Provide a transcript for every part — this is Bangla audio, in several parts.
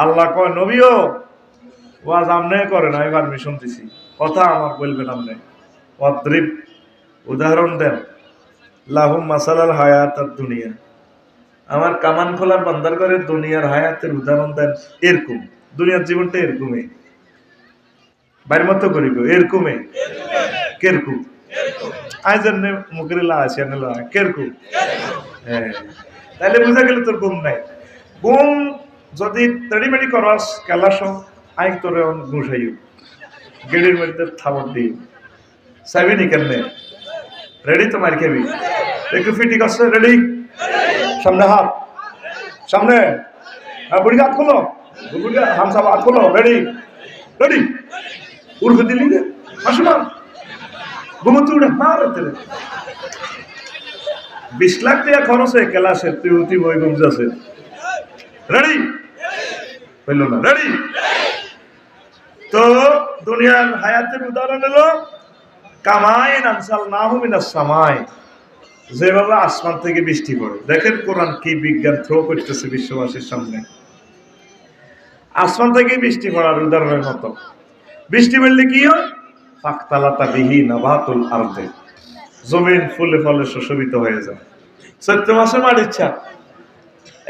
আল্লাহ কয় নবীও ওয়াজ আমনে করেন, আমি পারমিশন দিছি, কথা আমার বলবেন আমনে। অদ্রিব উদাহরণ দেন, লাহুম মাসালাল হায়াতাদ দুনিয়া, আমার কামান খোলার বান্দার করে দুনিয়ার হায়াতের উদাহরণ দেন এরকম। দুনিয়ার জীবনটা এরকমই, বাইর মতো করি গো এরকমই, কেরকু আইজেন মুখের আছে কেরকু। হ্যাঁ, তাহলে বুঝা গেল তোর ঘুম নাই। ঘুম যদি তড়িমেড়ি করস কেলাস আই তোরে ঘুষাই গেড়ির মধ্যে থাবর দিই চাইবি কেমনে। রেডি তো মার খেবি, একটু ফিটি করছে রেডি, সামনে হাত, সামনে বুড়ি হাত খোলো, হামসাব হাত খোলো, রেডি রেডি, উড়ে দিলি রে আসো না ঘুমোতে উড়ে মারে তেলে 20 লাখ টাকা খরচ হয়ে ক্লাসের তুই উঠি বই ঘুম যাচ্ছে। রেডি হইল না, রেডি। তো দুনিয়ার হায়াতের উদাহরণ হলো কামাইন আনসাল না হুমিনা সামাই, যেভাবে আসমান থেকে বৃষ্টি পড়ে। দেখেন কোরআন কি বিজ্ঞান থ্রো করতেছে বিশ্ববাসীর সামনে। আসমান থেকে বৃষ্টি পড়ার উদাহরণের মতো। বৃষ্টি পড়লে কি হয়? ফাকতালাতা বিহি নাবাতুল আরদে, জমিন ফুলে ফলে সুশোভিত হয়ে যায়। চৈত্র মাসে মার ইচ্ছা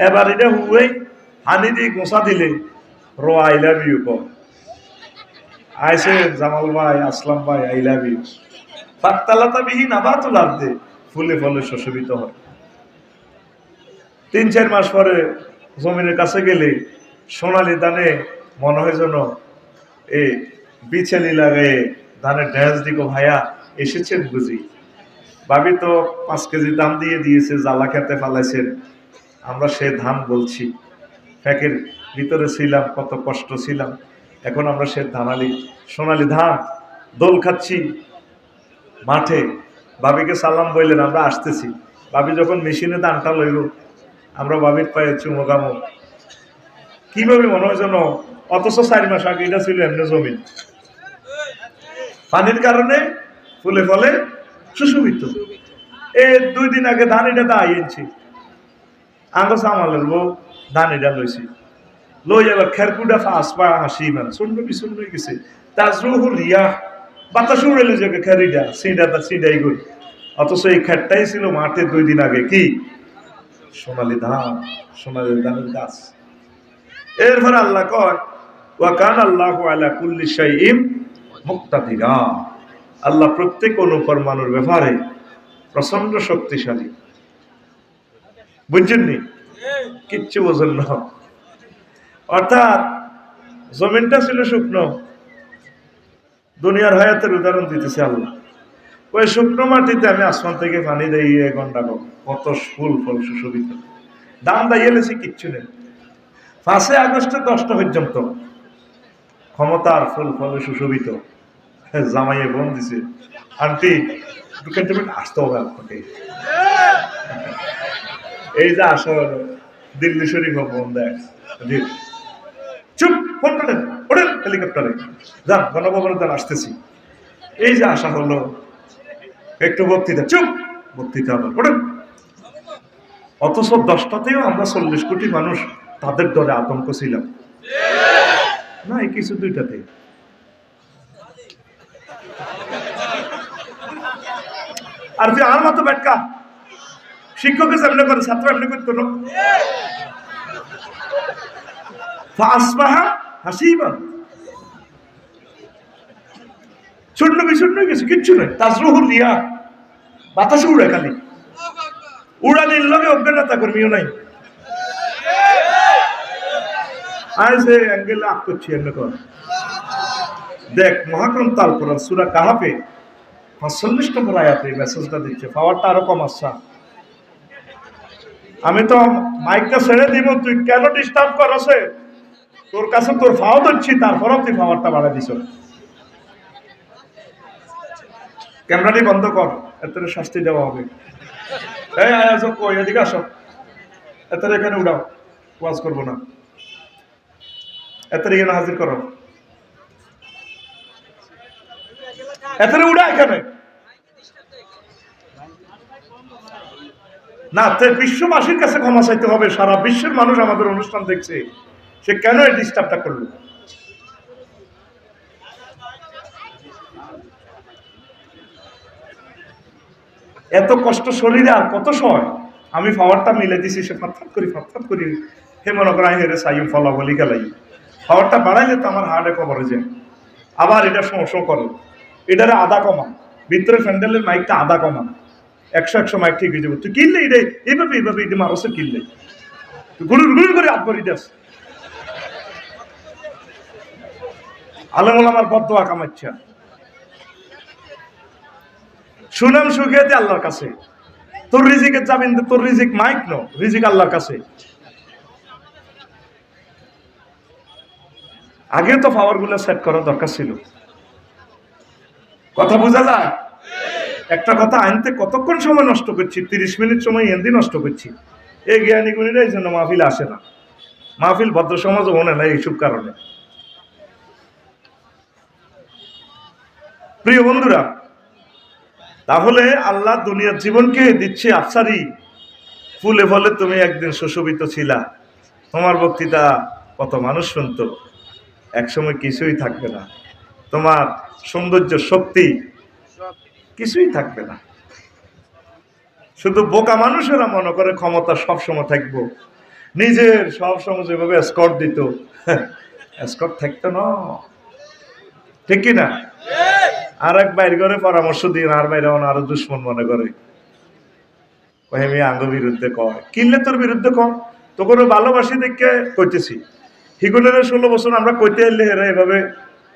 এবার এটা হুয়ে হানি দিয়ে গোসা দিলে রো আই লাভ ইউ কম আইসে জামাল ভাই, আসলাম ভাই, আই লাভ ইউ। ফাকতালাতা বিহি নাবাতুল আরদে, ফুলে ফলে সুশোভিত হয়। 3-4 মাস পরে জমিনের কাছে গেলে সোনালি ধানে মনে হয় যেন এই বিছেলি লাগে ধানের ড্যান্স দিকো ভাইয়া এসেছেন বুঝি। ভাবি তো 5 কেজি দাম দিয়ে দিয়েছে, জ্বালা খেতে ফালাইছেন। আমরা সে ধান বলছি, ফ্যাকের ভিতরে ছিলাম, কত কষ্ট ছিলাম, এখন আমরা সে ধানালি সোনালি ধান দোল খাচ্ছি মাঠে। ভাবিকে সালাম বললেন, আমরা আসতেছি। ভাবি যখন মেশিনে ধানটা লইল, আমরা ভাবির পায়ে চুমোকামো কিভাবে মনে হয় যেন, অথচ 4 মাস আগে এটা ছিল এমনি জমিন, পানির কারণে ফুলে ফলে সুশোভিত। এই 2 দিন আগে ধান এটা দা আইনছি, আঙ্গো সামালের বউ ধান এটা লইছি, লই এবার খেরকুটা ফাঁস পা হাসি মানে শূন্য বিশূন্য হয়ে গেছে। তাজরুহুল রিয়া, বাতাস উড়েলে যে খেরিটা সিঁড়াটা সিঁড়াই গই, অথচ এই খেরটাই ছিল মাঠে 2 দিন আগে কি সোনালি ধান, সোনালি ধানের গাছ। এরপরে আল্লাহ কয় ওয়া কান আল্লাহু আলা কুল্লি শাইইন মুক্তাদিরা, আল্লাহ প্রত্যেক অনুপরমাণুর ব্যাপারে প্রচন্ড শক্তিশালী। বুঝছেননি? কিচ্ছু বোঝেন না। অর্থাৎ জমিনটা ছিল শুকনো, দুনিয়ার হায়াতের উদাহরণ দিতেছে আল্লাহ। ওই শুকনো মাটিতে আমি আসমান থেকে পানি দিয়ে 1 ঘন্টা কত ফুল ফল সুশোভিত, দাম দাইয়েছি কিচ্ছু নেই। 5 আগস্টে 10টা পর্যন্ত ক্ষমতার ফুল ফলে সুশোভিত। জামাইয়ে বোন দিছে, আন্টি ক্যান্টনমেন্ট আসতে হবে আপনাকে। এই যে আসা হলো দিল্লি শরীফ বোন দেখ, চুপ ফোন করেন ওঠেন হেলিকপ্টারে যান গণভবনে যান আসতেছি। এই যে আসা হলো একটু বক্তৃতা, চুপ বক্তৃতা আবার ওঠেন। অথচ 10টাতেও আমরা 40 কোটি মানুষ তাদের দলে আতঙ্ক ছিলাম না, এই কিছু 2টাতে। আর যে আর মতো ব্যাটকা শিক্ষকের সামনে করে ছাত্র এমনি করতো না, হাসিবান শূন্য বিশূন্য কিছু কিচ্ছু নেই। তাজরুহুল রিয়া, বাতাসে উড়ে খালি, উড়ানির লগে অজ্ঞানতা কর্মীও নাই। আজ এই অ্যাঙ্গেলে আপ করছি এমনি কর দেখ, মহাগ্রন্থ আল কোরআন সূরা কাহাফে 45 নম্বর আয়াতে মেসেজটা দিচ্ছে, পাওয়ারটা আরো কম আসছে। আমি তো মাইকটা ছেড়ে দিব, তুই কেন ডিস্টার্ব করছে? তোর কাছে তোর ফাও দিচ্ছি, তারপরেও তুই পাওয়ারটা বাড়াই দিছ। ক্যামেরাটি বন্ধ কর, এত শাস্তি দেওয়া হবে। এই আয়াজ কই এদিকে আসো, এত এখানে উড়াও, ওয়াজ করবো না, এত এখানে হাজির করো, এত উড়া এখানে না। বিশ্ববাসীর কাছে ক্ষমা চাইতে হবে, সারা বিশ্বের মানুষ আমাদের অনুষ্ঠান দেখছে। সে কেন এই ডিস্টার্বটা করলো? এত কষ্ট শরীরে আর কত সময়? আমি পাওয়ারটা মিলে দিছি, সে ফাটফাট করি হে মনে করা হেরে সাইম ফলা বলি গেলাই পাওয়ারটা বাড়াইলে তো আমার হার্টে কভারে যায়। আবার এটা সমস্যা করে, এটারে আধা কমা, ভিতরে ফ্যান্ডেলের মাইকটা আধা কমা, 100 মাইক ঠিক হয়ে যাবে। তুই কিনলে এটাই এইভাবে এটা মানুষের কিনলে গুড়ুর করে আব্বরি দেশ আলমুল আমার বদোয়া কামাচ্ছা। সুনাম সুখিয়াতে আল্লাহর কাছে, তোর রিজিকের যাবেন, তোর রিজিক মাইক নো, রিজিক আল্লাহর কাছে। আগে তো পাওয়ার গুলো সেট করার দরকার ছিল। কথা বোঝা যায়? একটা কথা আনতে কতক্ষণ সময় নষ্ট করছি, 30 মিনিট সময় এমনি নষ্ট করছি। এই জ্ঞানী গুণীরা এই জন্য মাহফিল আসে না, মাহফিল ভদ্র সমাজ মনে না এইসব কারণে। প্রিয় বন্ধুরা, তাহলে আল্লাহ দুনিয়ার জীবনকে দিচ্ছে আফসারি, ফুলে ফলে তুমি একদিন সুশোভিত ছিলা, তোমার বক্তৃতা কত মানুষ শুনতো, একসময় কিছুই থাকবে না, তোমার সৌন্দর্য শক্তি কিছুই থাকবে না। শুধু বোকা মানুষেরা মনে করে ক্ষমতা সবসময় থাকবো, নিজের সবসময় যেভাবে স্কট দিত, স্কট থাকতো না, ঠিক কিনা? আর এক বাইর করে পরামর্শ দিন, আর বাইরে আরো দুশ্মন মনে করে, আমি আঙ্গ বিরুদ্ধে কয় কিনলে তোর বিরুদ্ধে কম, তো কোনো ভালোবাসি দেখে কইতেছি। হিগুনের 16 বছর আমরা কইতে এলে হেরা এভাবে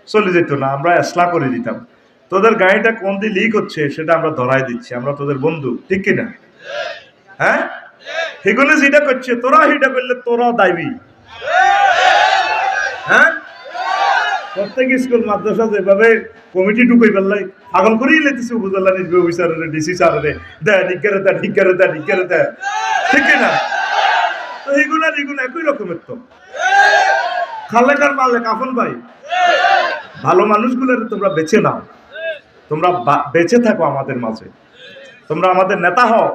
চলে যেত না, আমরা এসলা করে দিতাম। তোদের গাড়িটা কোন দিয়ে লিক হচ্ছে সেটা আমরা ধরাই দিচ্ছি, আমরা তোদের বন্ধু, ঠিক কিনা? হ্যাঁ, হিগুনে যেটা করছে তোরা হিটা করলে তোরাও দায়ী। হ্যাঁ, প্রত্যেক স্কুল মাদ্রাসা যেভাবে কমিটি ঢুকাই ফেললাই পাগল করেই লেতেছে, উপজেলা নির্বাহী অফিসারে, ডিসি স্যারে দেয় নিজ্ঞারে দেয় নিজ্ঞারে দেয় নিজ্ঞারে দেয়, ঠিক কিনা? তো হিগুনা রিগুনা একই রকমের। তো খালেকার মালে কাফন ভাই, ভালো মানুষগুলোর তোমরা বেছে নাও, তোমরা বেঁচে থাকো আমাদের মাঝে, তোমরা আমাদের নেতা হও,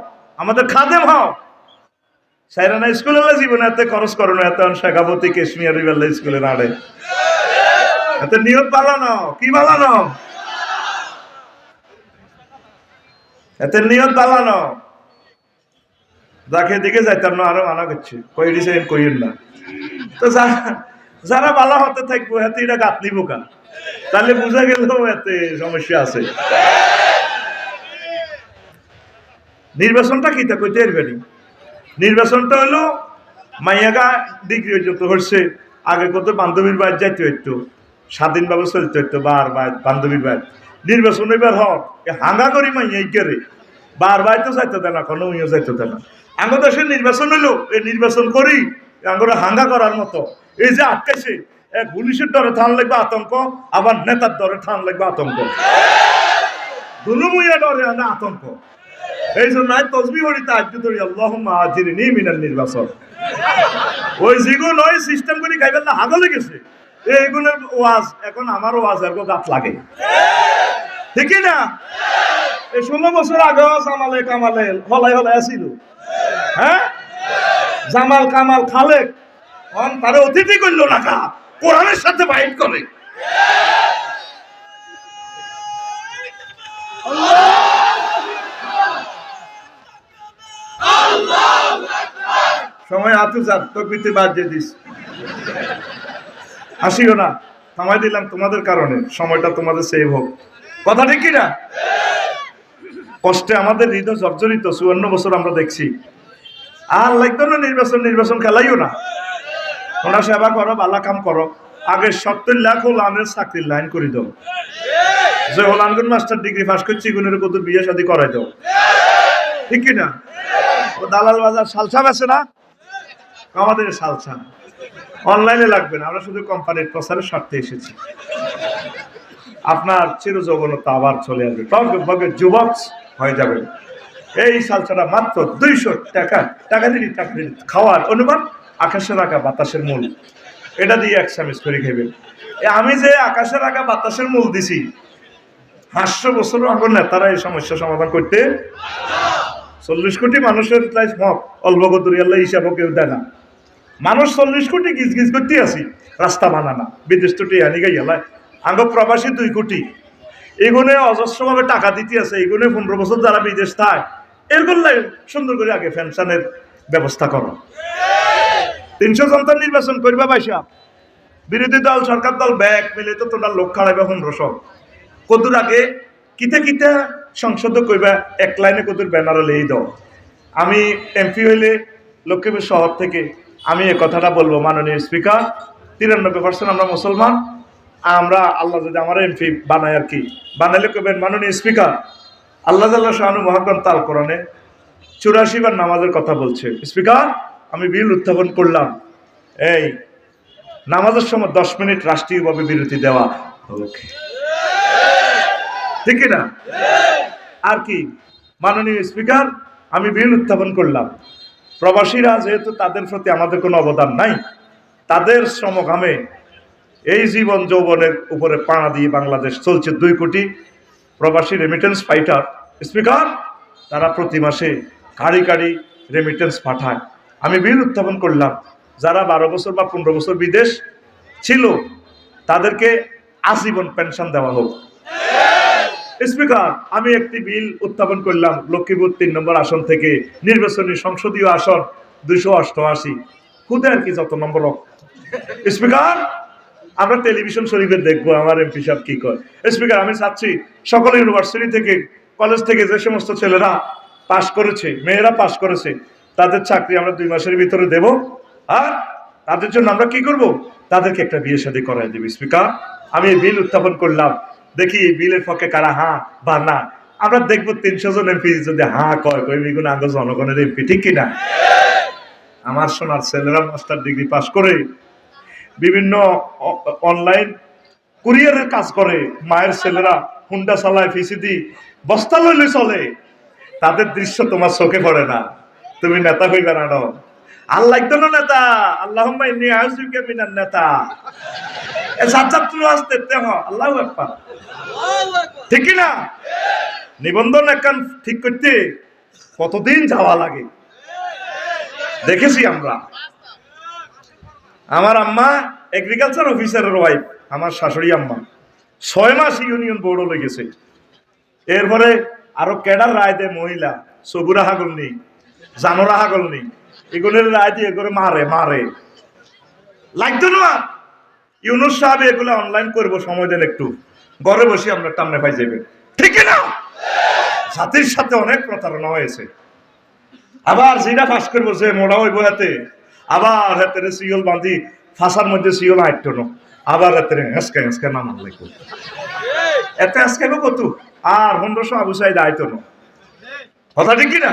আমাদের খাদেম হও। সাইরানা স্কুলের জীবনে এত খরচ করো না, এত শেখাবতী কাশ্মীর স্কুলে নাড়ে, এত নিয়ত পালানো কি পালানো, এত নিয়ত পালানো। যাকে দিকে যাইতাম না আরো মানা করছে, কই ডিসাইন কইেন না। তো যারা বালা হতে থাকবো এতে এটা গাত নিব কা, তাহলে বোঝা গেল এতে সমস্যা আছে। নির্বাচনটা কি তা কইতে পারবেনি। নির্বাচনটা হলো মাইয়াগা ডিগ্রি পর্যন্ত হচ্ছে, আগে কত বান্ধবীর বাড়ি যাইতে হইতো, স্বাধীনভাবে চলতে হইতো, বার বান্ধবীর বাড়ি। নির্বাচন এবার হক হাঙ্গা করি মাইয়া ইকারে বার তো যাইতে দেয় না, কোনো উইও যাইতে দেয় না। আঙ্গ দেশের নির্বাচন হলো, এই নির্বাচন করি আঙ্গরে হাঙ্গা করার মতো। এই যে আটকাইছে, এক পুলিশের দরে ঠান লাগবে আতঙ্ক, আবার নেতার দরে ঠান লাগবে আতঙ্ক, দুলুমুইয়া ডরে আনা আতঙ্ক। এই জন্য তসবি হরি তাহাজ্জুদ ধরি আল্লাহুম্মা আজিরনি মিনাল নির্বাচন। ওই জিগুন ওই সিস্টেম করে খাইবেন না, হাগলে গেছে এইগুলোর ওয়াজ। এখন আমার ওয়াজ আর গাত লাগে, ঠিক না? এই 16 বছর আগে জামালে কামালে হলাই হলাই আসিল, হ্যাঁ, জামাল কামাল খালেক তারে অতিথি করলো না, কা কোরআনের সাথে বাইট করে। সময় আতু যাক তকবিতে বাদ দিয়ে দিস, হাসিও না, থামাই দিলাম তোমাদের কারণে, সময়টা তোমাদের সেভ হোক, কথা ঠিক কিনা? কষ্টে আমাদের হৃদয় জর্জরিত, 54 বছর আমরা দেখছি। আর লাগতো না নির্বাচন খেলাইও না, ওরা সেবা করো, বালা কাম করো, আগে 70 লাখ হোলানের চাকরির লাইন করে দাও, যে হোলানগুন মাস্টার ডিগ্রি পাস করছি গুণের কত বিয়ে শাদী করাই দাও, ঠিক কিনা? ও দালাল বাজার সালসা বেছে না, আমাদের সালসা অনলাইনে লাগবে না, আমরা শুধু কোম্পানির প্রচারের স্বার্থে এসেছি। আপনার চির যৌবনতা আবার চলে আসবে, টকবগে যুবক হয়ে যাবে। এই সালসাটা মাত্র 200 টাকা দিলি চাকরি খাওয়ার অনুমান, আকাশের আঁকা বাতাসের মূল, এটা দিয়ে 1 চামচ করে খাইবেন। আমি যে আকাশের আঁকা বাতাসের মূল দিছি, 500 বছর আগে নেতারা এই সমস্যা সমাধান করতে, 40 কোটি মানুষের অল্প কদরি আল্লাহ হিসাবও কেউ দেয় না, মানুষ 40 কোটি গিজ গিজ করতে আসি রাস্তা বানানা বিদেশ তো টিয়ানি গাইয়ালায় আঙ্গ প্রবাসী 2 কোটি এগুনে অজস্রভাবে টাকা দিতে আছে এগুনে 15 বছর যারা বিদেশ থাকে এরগুলাই সুন্দর করে আগে পেনশনের ব্যবস্থা করো 300 সন্তান নির্বাচন করবা বাইসা বিরোধী দল সরকার দল ব্যাগ মিলে তো তোমরা লোক খাড়াইবা 1500 কদুর আগে কিতে কিতে সংসদ কইবা এক লাইনে কদুর ব্যানার লেই দাও আমি এমপি হইলে লক্ষ্মীপুর শহর থেকে আমি এই কথাটা বলবো মাননীয় স্পিকার 93% আমরা মুসলমান আমরা আল্লাহ যদি আমার এমপি বানায় আর কি বানাইলে কইবেন মাননীয় স্পিকার আল্লাহ জাল্লাহ শাহানু মহাগ্রন্থ আল কোরআনে 84 বার নামাজের কথা বলছে স্পিকার আমি বিল উত্থাপন করলাম এই নামাজের সময় 10 মিনিট রাষ্ট্রীয়ভাবে বিরতি দেওয়া ওকে ঠিক না আর কি মাননীয় স্পিকার আমি বিল উত্থাপন করলাম প্রবাসীরা যেহেতু তাদের প্রতি আমাদের কোনো অবদান নাই তাদের শ্রমঘামে এই জীবন যৌবনের উপরে পাড়া দিয়ে বাংলাদেশ চলছে 2 কোটি প্রবাসী রেমিটেন্স ফাইটার স্পিকার তারা প্রতি মাসে কাড়ি কাড়ি রেমিটেন্স পাঠায় আমি বিল উত্থাপন করলাম যারা 12 বছর বা 15 বছর বিদেশ ছিল তাদেরকে আজীবন পেনশন দেওয়া হোক স্পিকার আমি একটি বিল উত্থাপন করলাম লক্ষ্মীপুর 3 নম্বর আসন থেকে নির্বাচনী সংসদীয় আসন 288 খুদে আর কি যত নম্বর স্পিকার আমরা টেলিভিশন শরীফে দেখবো আমার এমপি সাহেব কি করে স্পিকার আমি চাচ্ছি সকল ইউনিভার্সিটি থেকে কলেজ থেকে যে সমস্ত ছেলেরা পাশ করেছে মেয়েরা পাশ করেছে তাদের চাকরি আমরা 2 মাসের ভিতরে দেব আর তাদের জন্য আমরা কি করব তাদেরকে একটা বিয়ে শাদী করাই দেব স্পিকার আমি এই বিল উত্থাপন করলাম দেখি এই বিলের পক্ষে কারা হ্যাঁ বা না আমরা দেখবো 300 জন এমপি যদি হ্যাঁ কয় কইগুলো আগে জনগণের এমপি ঠিক কিনা আমার সোনার ছেলেরা মাস্টার ডিগ্রি পাশ করে বিভিন্ন অনলাইন কুরিয়ারের কাজ করে মায়ের ছেলেরা হুন্ডা চালায় ফিসিদি বস্তা লইলে চলে তাদের দৃশ্য তোমার চোখে পড়ে না তুমি নেতা হইবে না আল্লাহ তো নেতা আল্লাহুম্মা ইন্নী আউযুবিকা মিনান নেতা আল্লাহু আকবার ঠিক না নিবন্ধন একখান ঠিক করতে কতদিন যাওয়া লাগে দেখেছি আমরা আমার আম্মা এগ্রিকালচার অফিসারের ওয়াইফ আমার শাশুড়ি আম্মা 6 মাস ইউনিয়ন বোর্ডও লেগেছে এরপরে আরো ক্যাডার রায় দেয় মহিলা সবুরা হাগল নেই জানোরা হাগল নেই এগুলোর রায় দিয়ে করে মারে মারে লাগতো না ইউনুস সাহেব এগুলো অনলাইন করবো সময় দেন একটু ঘরে বসে আমরা টামনে পাই যাবে ঠিক না জাতির সাথে অনেক প্রতারণা হয়েছে আবার যেটা ফাঁস করবো যে মোড়া হইব হাতে আবার হাতে সিওল বাঁধি ফাঁসার মধ্যে সিওল হাঁটতো না আবার হাতে হেঁচকা হেঁচকা নামান লাগবে এত হেঁচকাইব কত আর 1500 আবু সাইদ আইতো না কথা ঠিক কিনা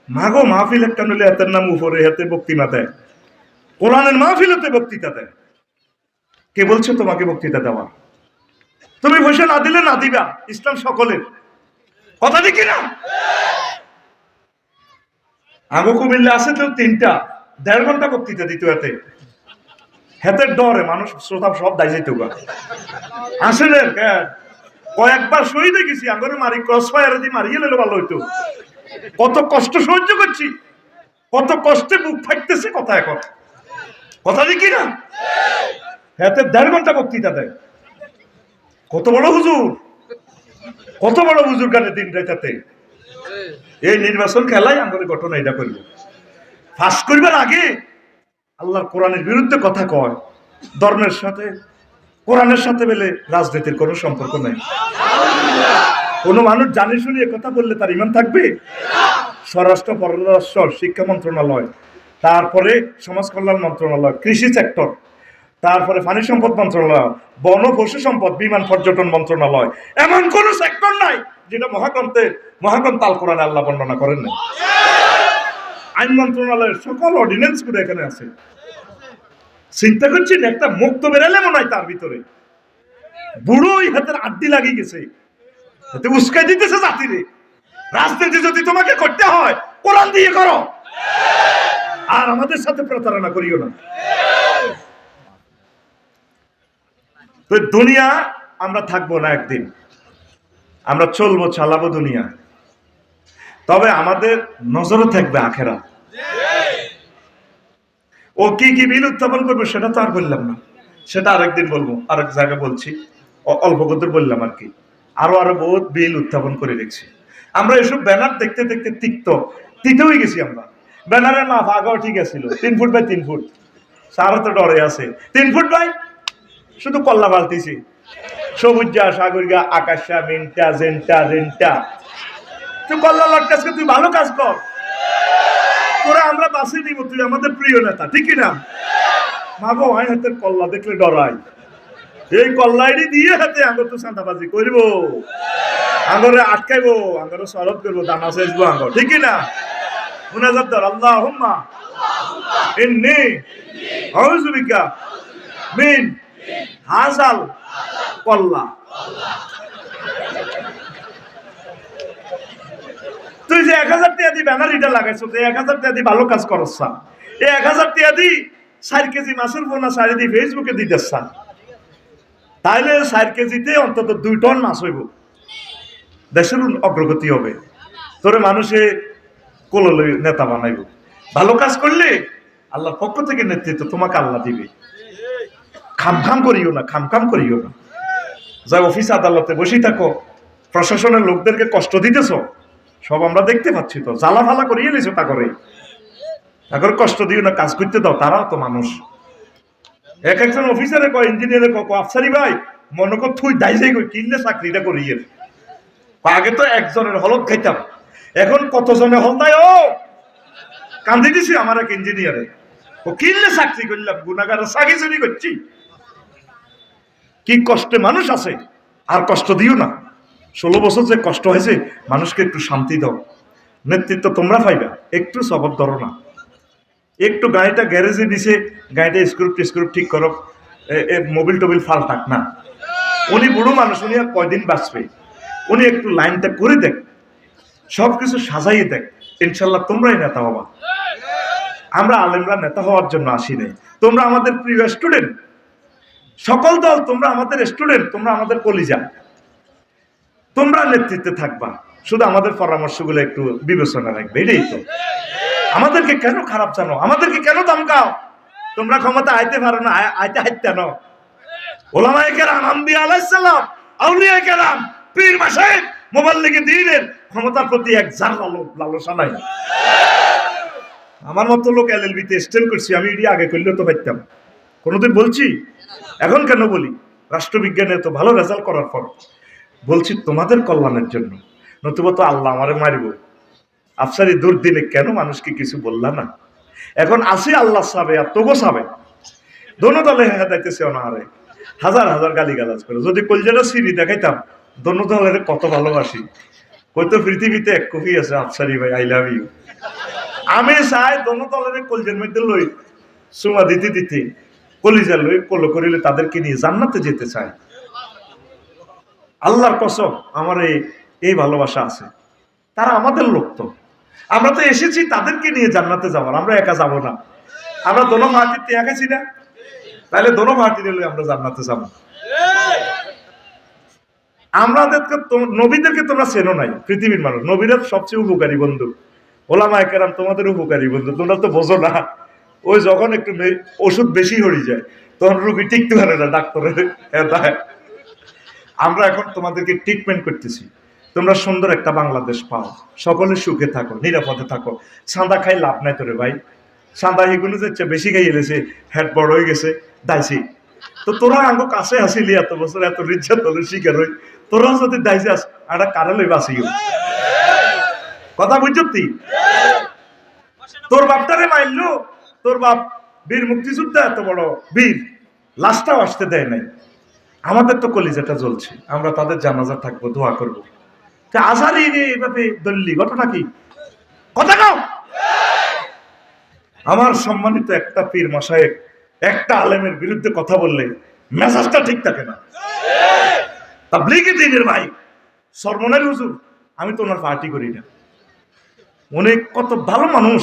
মাগো মাহফিল একটা নিলে হাতের নাম উপরে হাতে বক্তৃতা দেয় কোরআনের মাহফিলতে বক্তৃতা দেয় কে বলছো তোমাকে বক্তৃতা দেওয়া তুমি পয়সা না দিলে না দিবা ইসলাম সকলের কথা ঠিক কিনা আগো কুমিল্লা আছে তো 3টা 1.5 ঘন্টা বক্তৃতা দিত হাতে হাতের ডরে মানুষ শ্রোতা সব দায় যেত আসলে কয়েকবার শহীদ গেছি আগরে মারি ক্রস ফায়ারে দিয়ে মারিয়ে নিলে ভালো হইতো কত কষ্ট সহ্য করছি কত কষ্টে বুক ফাটতেছে কথা এখন কথা দেখি না হাতে 1.5 ঘন্টা বক্তৃতা দেয় কত বড় হুজুর গানে দিন রাইতাতে এই নির্বাচন খেলায় আমাদের ঘটনা এটা করবো ফাঁস করবার আগে আল্লাহর কোরআনের বিরুদ্ধে কথা কয় ধর্মের সাথে কোরআনের সাথে বলে রাজনীতির কোনো সম্পর্ক নেই কোনো মানুষ জানে শুনে কথা বললে তার ঈমান থাকবে স্বরাষ্ট্র পররাষ্ট্র শিক্ষা মন্ত্রণালয় তারপরে সমাজ কল্যাণ মন্ত্রণালয় কৃষি সেক্টর তারপরে পানি সম্পদ মন্ত্রণালয় বন পশু সম্পদ বিমান পর্যটন মন্ত্রণালয় এমন কোন সেক্টর নাই যেটা মহাগ্রন্থ আল কোরআনে আল্লাহ বর্ণনা করেন না আইন মন্ত্রণালয়ের সকল অর্ডিন্যান্স গুলো এখানে আছে চিন্তা করছেন একটা মুক্ত বেরালে মনে হয় তার ভিতরে বুড়ো ওই হাতের আড্ডি লাগিয়ে গেছে উস্কাই দিতেছে জাতিরে রাজনীতি যদি তোমাকে করতে হয় কোরআন দিয়ে করো আর আমাদের সাথে প্রতারণা করিও না তো দুনিয়া আমরা থাকবো না একদিন আমরা চলবো চালাবো দুনিয়া তবে আমাদের নজরে থাকবে আখেরাত ও কি কি বিল উত্থাপন করবে সেটা তো আর বললাম না, সেটা আরেকদিন বলবো, আরেক জায়গায় বলছি, অল্প কত বললাম আর কি। আরো আরো বহুত বিল উত্থাপন করে রেখেছি। আমরা এসব ব্যানার দেখতে দেখতে তিতে হয়ে গেছি আমরা। ব্যানারের মাপ আগেও ঠিক আছিল, 3 ফুট বাই 3 ফুট। সারা তো ডরে আছে, 3 ফুট বাই, শুধু কল্লা বালতিছি, সবুজা সাগরিয়া আকাশা মিনটা জেনটা রেনটা। তুই কল্লা লটকাসকে, তুই ভালো কাজ কর, তোরা আমরা বাসে নিব, তুই আমাদের প্রিয় নেতা, ঠিক না? মাগো হয় হাতের কল্লা দেখলে ডরাই, এই কল্লাইডি দিয়ে হাতে আঙ্গর তো চাঁদাবাজি করবো, আঙ্গরে আটকাইবো, আঙ্গরে সরব করবো, দানা চেঁচবো আঙ্গর, ঠিক না? মুনাজাত ধর, আল্লাহুম্মা ইন্নী আউযু বিকা মিন হাযাল কল্লা। তুই যে 1000 টাকা দিয়ে ব্যানার এটা লাগাইছো, 1000 টাকা দিয়ে ভালো কাজ করছ, এই 1000 টাকা দিয়ে 4 কেজি মাছের পোনা সারি দিয়ে ফেসবুকে দিতেছ, তাইলে 4 কেজিতে অন্তত 2 টন মাছ হইব, দেশের অগ্রগতি হবে, তোরে মানুষে কোললে নেতা বানাইব। ভালো কাজ করলে আল্লাহর পক্ষ থেকে নেতৃত্ব তোমাকে আল্লাহ দিবে। খামখাম করিও না, খামখাম করিও না। যা অফিস আদালতে বসে থাকো, প্রশাসনের লোকদেরকে কষ্ট দিতেছ, সব আমরা দেখতে পাচ্ছি, তো জ্বালা ফালা করিয়ে নিছো, তা করে কষ্ট দিও না, কাজ করতে দাও, তারাও তো মানুষ। এক একজন অফিসারে কয়, ইঞ্জিনিয়ারে কয়, আফসারি ভাই মনে কর তুই দাইজাই কই কিনলে চাকরিটা করিয়ে। আগে তো একজনের হলত খাইতাম, এখন কতজনে হল নাই, ও কান্দি দিছি আমার এক ইঞ্জিনিয়ারে, ও কিনলে চাকরি করলাম, গুনাগারের চাকরি চুরি করছি। কি কষ্টে মানুষ আছে, আর কষ্ট দিও না। 16 বছর যে কষ্ট হয়েছে, মানুষকে একটু শান্তি দাও। নেতৃত্ব তোমরা পাইবা, একটু সবর ধরো না, একটু গাড়িটা গ্যারেজে দিছে, গাড়িটা স্ক্রুপ ঠিক করো, মোবিল টোবিল ফালটাক না। উনি বুড়ো মানুষ, উনি আর কয়দিন বাঁচবে, উনি একটু লাইনটা করে দেখ, সবকিছু সাজাইয়ে দেখ, ইনশাল্লাহ তোমরাই নেতা হবা। আমরা আলেমরা নেতা হওয়ার জন্য আসি নাই, তোমরা আমাদের প্রিয় স্টুডেন্ট, সকল দল তোমরা আমাদের স্টুডেন্ট, তোমরা আমাদের কলিজা, তোমরা নেতৃত্বে থাকবা, শুধু আমাদের পরামর্শগুলো একটু বিবেচনা রাখবে, এটাই তো। আমাদেরকে কেন খারাপ জানো, আমাদেরকে কেন ধমকাও? তোমরা ক্ষমতা আইতে পারো না, আইতে হাইতে না। ওলামায়ে কেরাম, আম্বিয়া আলাইহিস সালাম, আউলিয়া কেরাম, পীর মাশায়েখ, মুবাল্লিগে দ্বীনের ক্ষমতার প্রতি এক জাররা লালসা নাই। আমার মতো লোক এলএলবি তে স্টেল করছি, আমি এটি আগে করলে তো পাইতাম, কোনোদিন বলছি? এখন কেন বলি? রাষ্ট্রবিজ্ঞানে তো ভালো রেজাল্ট করার পর বলছি তোমাদের কল্যাণের জন্য, নতুবা তো আল্লাহ আমারে মারিব। আফসারি দুর্দিনে কেন মানুষকে কিছু বললা না? এখন আসি আল্লাহ সাবে আর তোগো সাবে, দোনো দলে হেদাইতেছে অনাহারে, হাজার হাজার গালিগালাজ করে। যদি কলজাটা সিঁড়ি দেখাইতাম, দোনো দলের কত ভালোবাসি। হয়তো পৃথিবীতে এক কফি আছে, আফসারি ভাই আই লাভ ইউ। আমি চাই দোনো দলের কলজের মধ্যে লই সুমা দিতে দিতে, কলিজা লই কোলো করিলে তাদেরকে নিয়ে জান্নাতে যেতে চাই। আল্লাহর কসম, আমার এই ভালোবাসা আছে। তারা আমাদের লোক, তো আমরা তো এসেছি তাদেরকে নিয়ে জান্নাতে যাবার, আমরা একা যাব না। আমরা দোনো পার্টিতে একাছি না, তাহলে দোনো পার্টি নিলে আমরা জান্নাতে যাব। আমাদেরকে নবীদেরকে তোমরা চেনো নাই, পৃথিবীর মানুষ নবীরা সবচেয়ে উপকারী বন্ধু, ওলামায়ে কেরাম তোমাদের উপকারী বন্ধু, তোমরা তো বোঝো না। ওই যখন একটু ওষুধ বেশি হয়ে যায়, তখন রোগী টিকতে পারে না, ডাক্তারের আমরা এখন তোমাদেরকে ট্রিটমেন্ট করতেছি, তোমরা সুন্দর একটা বাংলাদেশ পাও, সকলে সুখে থাকো, নিরাপদে থাকো। সাদা খাই লাভ নাই তোরে ভাই, সাদা এগুলো যাচ্ছে বেশি খাই এলেছে, হেড বড় হয়ে গেছে, দাইছি। তো তোরা আঙ্গ কাছে আসিলি এত বছর, এত রিচ্ছা তোর শিকার হই, তোরা যদি দাইছে আস একটা কারণে বাঁচিও। কথা বুঝছি? তোর বাপটারে মাইললো, তোর বাপ বীর মুক্তিযোদ্ধা, এত বড় বীর, লাশটাও আসতে দেয় নাই। আমাদের তো কলিজাটা জ্বলছে, আমরা তাদের জানাজা থাকবো, দোয়া করবো। আজহারি এইভাবে দল্লি ঘটনা কি? কথা কাও। আমার সম্মানিত একটা পীর মাশায়েখ একটা আলেমের বিরুদ্ধে কথা বললে মেজাজটা ঠিক থাকে না। তাবলীগি দ্বীনের ভাই সরমনের হুজুর, আমি তো ওনার পার্টি করি না, উনি কত ভালো মানুষ,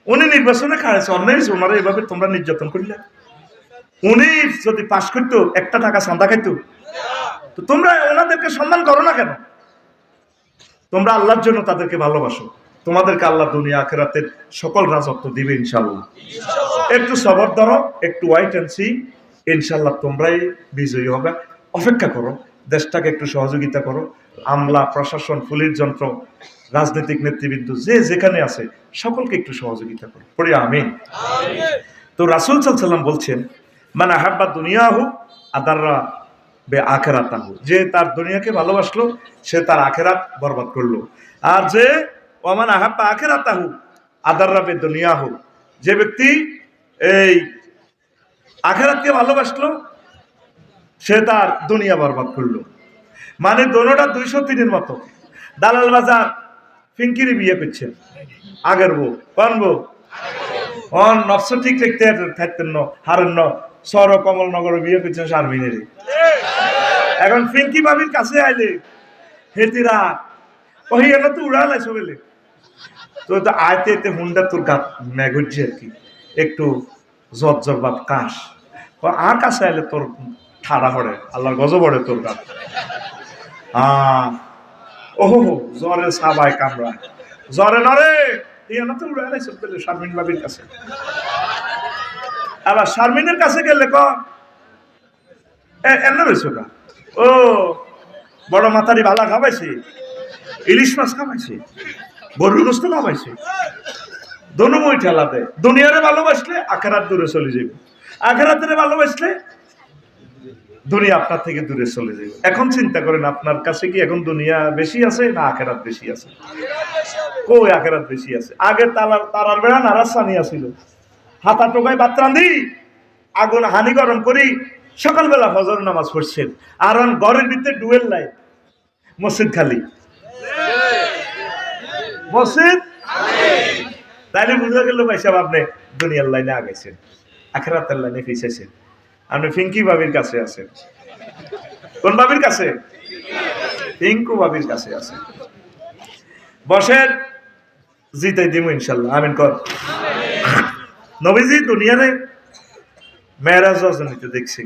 উনি নির্বাচনে খাড়াইছে, অন্যায় হয়েছে, ওনারা এভাবে তোমরা নির্যাতন করিলে। উনি যদি পাশ করতো, 1 টাকা চাঁদা খাইতো, তো তোমরা ওনাদেরকে সম্মান করো না কেন? তোমরা আল্লাহর জন্য তাদেরকে ভালোবাসো, তোমাদেরকে আল্লাহ দুনিয়া আখিরাতের সকল রাজত্ব দিবে ইনশাআল্লাহ। একটু সবর ধরো, একটু ওয়াইট অ্যান্ড সি, ইনশাল্লাহ তোমরাই বিজয়ী হবে। অপেক্ষা করো, দেশটাকে একটু সহযোগিতা করো, আমলা প্রশাসন পুলিশ যন্ত্র রাজনৈতিক নেতৃবৃন্দ যে যেখানে আছে সকলকে একটু সহযোগিতা করো, পড়ি আমিন। তো রাসূল সাল্লাল্লাহু আলাইহি ওয়াসাল্লাম বলছেন, মান আহাব্বা দুনিয়াহু আদাররা বে আখিরাতাহু, যে তার দুনিয়াকে ভালোবাসলো সে তার আখিরাত বরবাদ করলো। আর যে ওমান আহাব্বা আখিরাতাহু আদাররা বে দুনিয়াহু, যে ব্যক্তি এই আখিরাতকে ভালোবাসলো সে তার দুনিয়া বরবাদ করলো। মানে দোনোটা 203-এর মতো। দালাল বাজার ফিঙ্কিরি বিয়ে করছেন, আগের বউ কোন বউ অন নফস ঠিক লিখতে থাকতেন ন হারণ্য সর কমলনগর বিয়ে করছেন শারমিনের। এখন ফিঙ্কি ভাবির কাছে আইলে হেতিরা ওই এনে তো উড়ালাই সবেলে তো আইতে এতে হুন্ডা তোর গাত ম্যাগজি আর কি একটু জর্জর বাপ কাশ আর কাছে আইলে তোর ঠাড়া পড়ে, আল্লাহর গজব পড়ে তোর গাত। ওহো জ্বরে সাবাই কামড়ায়, জ্বরে নরে এনে তো উড়ালাই সব পেলে শারমিন ভাবির কাছে। আবার শারমিনের কাছে গেলে এমন রয়েছে ওটা, ও বড় মাথারি ভালা খাবাইছে, ইলিশ মাছ খাবাইছে, গরুর গোস্ত খাবাইছে, দোনোময় ঠেলা দেয়। দুনিয়ারে ভালোবাসলে আখেরাত দূরে চলে যাবে, আখেরাতের ভালোবাসলে দুনিয়া আপনার থেকে দূরে চলে যাবে। এখন চিন্তা করেন আপনার কাছে কি এখন দুনিয়া বেশি আছে না আখেরাত বেশি আছে? কই আখেরাত বেশি আছে। আগে তারার বেড়া নারাসানি আসিল, হাতা টোকায় ভাত রাঁধি আগুন হানি গরম করি সকালবেলা ফজর নামাজ পড়ছেন, আর ঘরের ভিতরে ডুয়েল লাইট, মসজিদ খালি, মসজিদ তাইলে বুঝা গেল ভাই সাহেব আপনি দুনিয়ার লাইনে আগাইছেন, আখেরাতের লাইনে পিছাইছেন। আপনি ফিঙ্কি ভাবির কাছে আছেন। কোন ভাবির কাছে? পিঙ্কু ভাবির কাছে আছে। বসেন, জিতাই দিব ইনশাল্লাহ, আমিন কর। নবীজি দুনিয়ারে মেরাজ রজনীতে দেখছি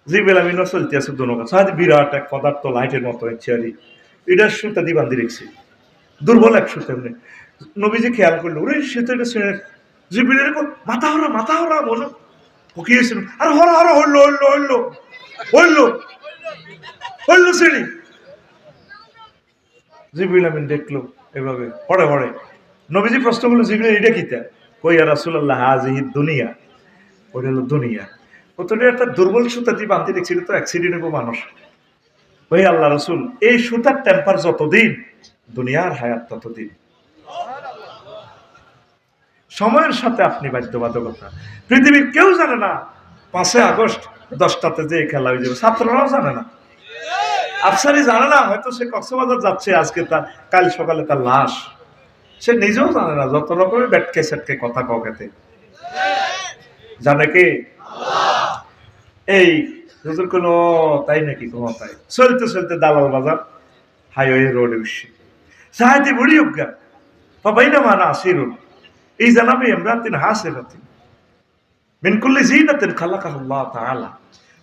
জিবেল আমিনও চলতে আছে দোনো কাছে, আজ বিরাট এক পদার্থ লাইটের মতো চেয়ারি, এটা সুতা দিয়ে বান্ধি রেখছি, দুর্বল এক সুতা। এমনি নবীজি খেয়াল করলো, ওরে সে তো এটা জিবিলের মাথা হরা বলো পকিয়েছিল, আর হরা হরা হইলো শ্রেণী। জিবিল আমিন দেখলো এভাবে হরে হরে। নবীজি প্রশ্ন করলো, জিবিল এটা কিতা? কইয়া রাসূলুল্লাহ হাযিহি দুনিয়া, ওটা হলো দুনিয়া। প্রথমে একটা দুর্বল সুতা দিয়ে বাঁধতে দেখছিল তো অ্যাক্সিডেন্ট হবো মানুষ। ওই আল্লাহ রসুল, এই সুতার টেম্পার যতদিন দুনিয়ার হায়াত ততদিন। সময়ের সাথে আপনি বাধ্যবাধকতা, পৃথিবীর কেউ জানে না 5 আগস্ট 10টাতে যে খেলা হয়ে যাবে, ছাত্ররাও জানে না, আফসারি জানে না, হয়তো সে কক্সবাজার যাচ্ছে আজকে, তার কাল সকালে তার লাশ, সে নিজেও জানে না। যত রকমের ব্যাটকে সেটকে কথা ককেতে জানে কে? এই হুজুর কোন তাই নাকি তাই চলতে চলতে দালাল বাজার হাইওয়ে রোডে উঠছে, সাহায্যে বুড়ি উজ্ঞা বাবাই না মানা আসিরুন এই জানাবে ইমরাতিন হাসিরাতিন মিন কুল্লি জিনাতিন খালাকাহুল্লাহ তাআলা।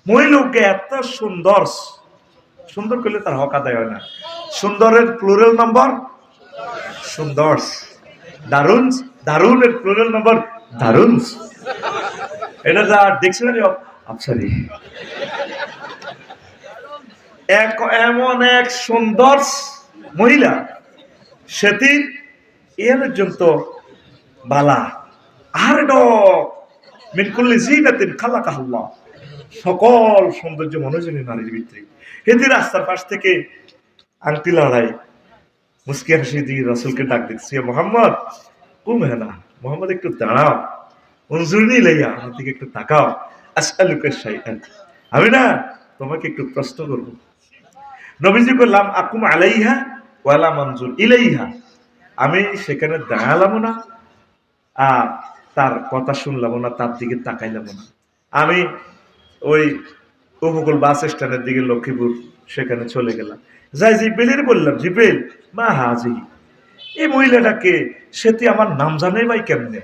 মহিলাকে এত সুন্দর, সুন্দর করলে তার হক আদায় হয় না। সুন্দরের প্লুরাল নম্বর সুন্দর, দারুন, দারুনের প্লুরাল নম্বর দারুন। এটা যা ডিকশনারি অফ আফসারি। এমন এক সুন্দর মহিলা, সেটির এর পর্যন্ত বালা আর মিনকুল্লি জিনাতিন খালাকাহুল্লাহ, সকল সৌন্দর্য মনোজনী নারীর ভিতরে। হেদি রাস্তার পাশ থেকে আংটি লড়াই মুস্কি হাসি দিয়ে রাসূলকে ডাক দিচ্ছে, মোহাম্মদ কুম হেনা, মোহাম্মদ একটু দাঁড়াও, উনজুরনি লাইয়া, আমার দিকে একটু তাকাও, আসআলুকা শাইআন, আমি না তোমাকে একটু প্রশ্ন করব। নবীজি বললাম আকুম আলাইহা ওয়ালা মানজুর ইলাইহা, আমি সেখানে দাঁড়ালাম না আর তার কথা শুনলাম না, তার দিকে তাকাইলাম না। আমি ওই উপকূল বাস স্ট্যান্ডের দিকে লক্ষ্মীপুর সেখানে চলে গেলাম, যাই জিব্রাইলের বললাম, জিব্রাইল মা হাজি, এই মহিলাটাকে, সেটি আমার নাম জানে ভাই কেমনে?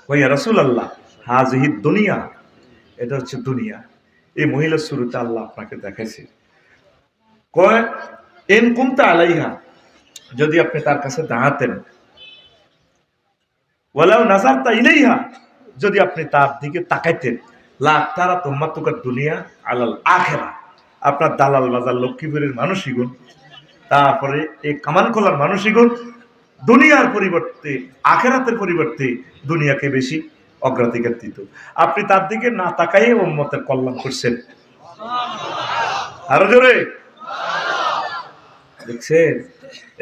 ভাইয়া রাসূলুল্লাহ হাজিহি দুনিয়া, এটা হচ্ছে দুনিয়া। এই মহিলার শুরুতে আল্লাহ আপনাকে দেখাইছে, কয় ইন কুনতা আলাইহা, যদি আপনি তার কাছে দাঁড়াতেন, ওয়ালাউ নাযারতা ইলাইহা, যদি আপনি তার দিকে তাকাইতেন, লাখ তারা তোমার দুনিয়া আলাল আখেরা, আপনার দালাল বাজার লক্ষ্মীপুরের মানুষই গুণ, তারপরে এই কামানখোলার মানুষই গুণ, দুনিয়ার পরিবর্তে আখেরাতের পরিবর্তে দুনিয়াকে বেশি অগ্রাধিকার দিত। আপনি তার দিকে না তাকাই উম্মতের কল্যাণ করছেন। আরো জোরে দেখছেন?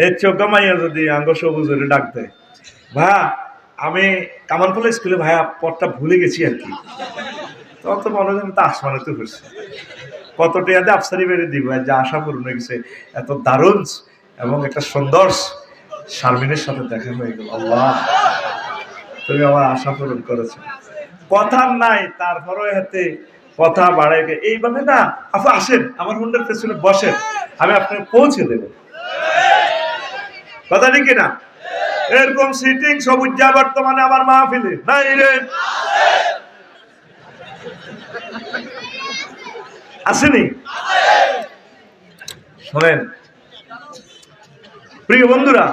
এর চোখা মাইয়া যদি আঙ্গ সবুজরে ডাক দেয়, ভাইয়া আমি কামানখোলা স্কুলে ভাইয়া পথটা ভুলে গেছি আর কি, তখন তো মনে হয় তো আসমানে তো করছে, কত টিয়াতে আফসারি বেড়ে দিব যে আশা পূর্ণ হয়ে গেছে, এত দারুণ এবং একটা সুন্দর শারমিনের সাথে দেখা হয়ে গেল। আল্লাহ তুমি আমার আশা পূরণ করেছো। কথা নাই তারপরে হাতে কথা বাড়ে এইভাবে না। আপনি আসেন আমার হুন্ডার পেছনে বসেন, আমি আপনাকে পৌঁছে দেব। কথা ঠিক না? এরকম সিটিং সবুজ যা বর্তমানে আমার মাহফিলে নাই রে, আসেনি? শোনেন প্রিয় বন্ধুরা,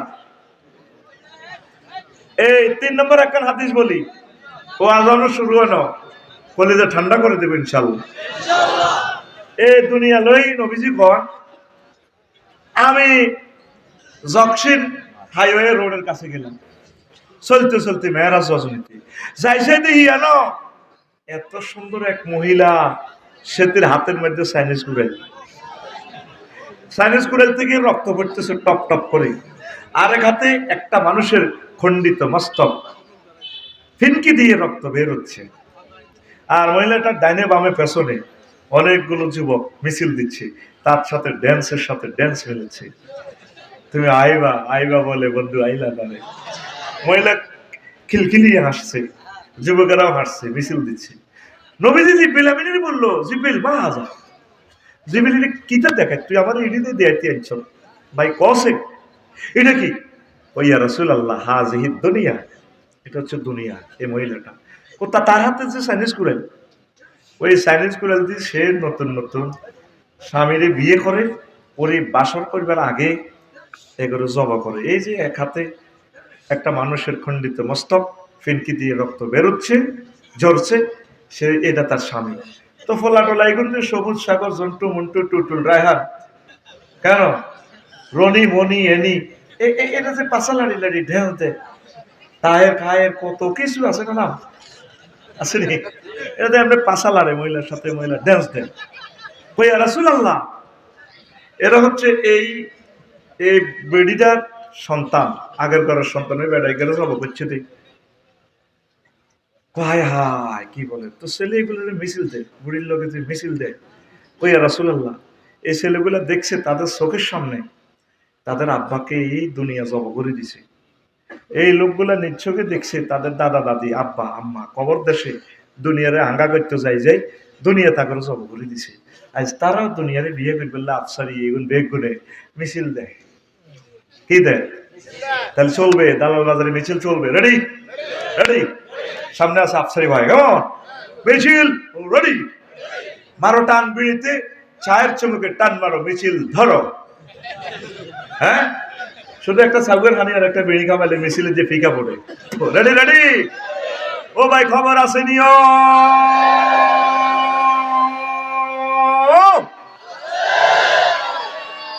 এই 3 নম্বর একখান হাদিস বলি, ও আজানো শুরু হলো, কলিজা ঠান্ডা করে দেবে ইনশাল্লাহ। এই দুনিয়া লই নবীজি কন, আমি জকশিন হাইওয়ে রোডের কাছে গেলাম, চলতে চলতে মেহরাজ রজনীতে যাই যাইতে হিয়ানো এত সুন্দর এক মহিলা, সেতির হাতের মধ্যে চাইনিজ কুড়াল, চাইনিজ কুড়াল থেকে রক্ত পড়তেছে টপ টপ করে, আরেক হাতে একটা মানুষের খণ্ডিত মস্তক, ফিনকি দিয়ে রক্ত বের হচ্ছে, আর মহিলাটার ডাইনে বামে পেছনে অনেকগুলো যুবক মিছিল দিচ্ছে, তার সাথে ড্যান্সের সাথে ড্যান্স মিলেছে। তুমি আইবা আইবা বলে বন্ধু আইলা না রে। মহিলা খিলখিলিয়ে হাসছে, যুবকেরাও হাসছে, মিছিল দিচ্ছে। নবীজি জিব্রিল আমিনের বললো, জিব্রিল মা হাজা, জিব্রিল কিতা দেখায়, তুই আমার ইডিতে দেয়াইতে আনছ ভাই, কসে এটা কি? ওই ইয়া রাসূলুল্লাহ হাযিহি দুনিয়া, এটা হচ্ছে দুনিয়া। এই মহিলাটা ও তার হাতে যে চাইনিজ কুড়াল, ওই চাইনিজ কুড়াল দিয়ে সে নতুন নতুন স্বামীরে বিয়ে করে, ওরে বাসর করবার আগে এগুলো জবা করে। এই যে এক হাতে একটা মানুষের খণ্ডিত মস্তক, ফিনকি দিয়ে রক্ত বেরোচ্ছে, ঝরছে, সে এটা তার স্বামী। তো ফোলাটোলা এগুলো সবুজ সাগর, জন্টু মন্টু টুটুল রায়হান, কেন রনি মনি এনি, এটা যে পাশা লাড়ি লাড়ি ঢেউ দেয়, তায়ের খায়ের কত কিছু আছে না নাম আছে নি, এটাতে আপনি পাশা লাড়ে, মহিলার সাথে মহিলা ড্যান্স দেন। কইয়া রাসূলুল্লাহ এরা হচ্ছে এই এই বেডিটার সন্তান, আগের ঘরের সন্তান, ওই বেড়াই গেলে সব করছে দেখ, হায় হায় কি বলে, তো ছেলেগুলো মিছিল দেয়, বুড়ির লোকে যে মিছিল দেয়। ওই রাসূলুল্লাহ এই ছেলেগুলো দেখছে তাদের চোখের সামনে তাদের আব্বাকে এই দুনিয়া জব করে দিছে, এই লোকগুলা নিচ্ছকে দেখছে তাদের দাদা দাদি আব্বা আম্মা কবর দেশে দুনিয়ারে হাঙ্গা করতে যাই দুনিয়া তাকে জব করে দিছে। আজ তারাও দুনিয়ারে বিয়ে করবে আফসারি এগুন বেগ গুনে মিছিল দেয়, কি দেয়? তাহলে চলবে, দালাল বাজারে মিছিল চলবে। রেডি রেডি, সামনে আছে আফসারি ভাই, মিছিল রেডি, মারো টান বিড়িতে, চায়ের চমুকে টান মারো, মিছিল ধরো। হ্যাঁ, শুধু একটা সাউগের হানি আর একটা বিড়ি খামালে মিছিলে যে ফিকা পড়ে। রেডি রেডি, ও ভাই খবর আছে নিও,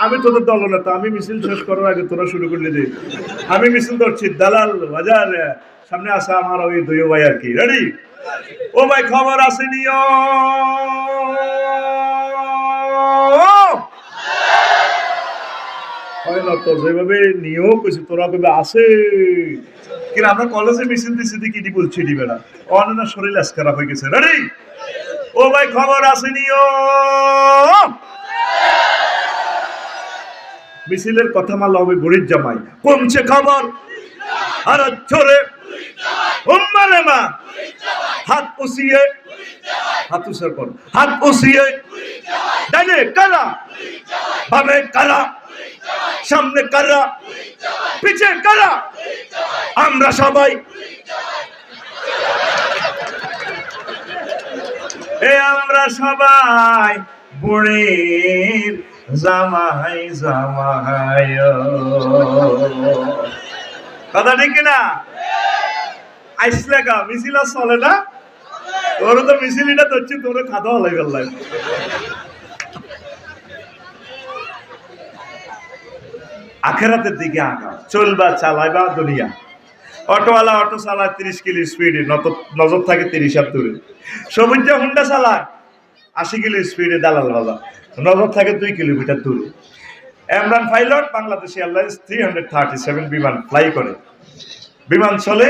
আমি তোদের দলনেতা, আমি মিছিল শেষ করার আগে তোরা শুরু করলে যে আমি মিছিল ধরছি, দালাল বাজার সামনে আসা আমার ওই দুই ভাই আর কি। রেডি, ও ভাই খবর আছে নিও, হয় না তো যেভাবে নিয়েও কইছি, তোরা কবে আছে কিনা, আমরা কলেজে মিছিল দিচ্ছি কি দি বলছি দিবে না, অনেক শরীর আজ খারাপ হয়ে গেছে। রেডি, ও ভাই খবর আছে নিও, মিছিলের কথা মালা হবে গরিব জামাই, কমছে খবর আর ঝরে উম্মারে মা, হাত উসিয়ে, হাত উসার কর, হাত উসিয়ে, ডানে কারা বামে কারা, সামনে কারা পিছে কারা, আমরা সবাই আমরা সবাই বুড়ির জামাই জামাই, কথা ঠিক না? আইসলে গা মিছিল আর চলে না, তোর তো মিছিলিটা ধরছি, তোর খাওয়া হলাই গেল। আখেরাতের দিকে আগা চলবা, চালাইবা দুনিয়া। অটোওয়ালা অটো চালায় 30 কিলো স্পিডে, নজর থাকে 30 হাত দূরে। সবুজ হুন্ডা চালায় 80 কিলো স্পিডে, দালাল বাজার নজর থাকে 2 কিলোমিটার দূরে। ইমরান পাইলট বাংলাদেশ এয়ারলাইন্স 337 বিমান ফ্লাই করে। বিমান চলে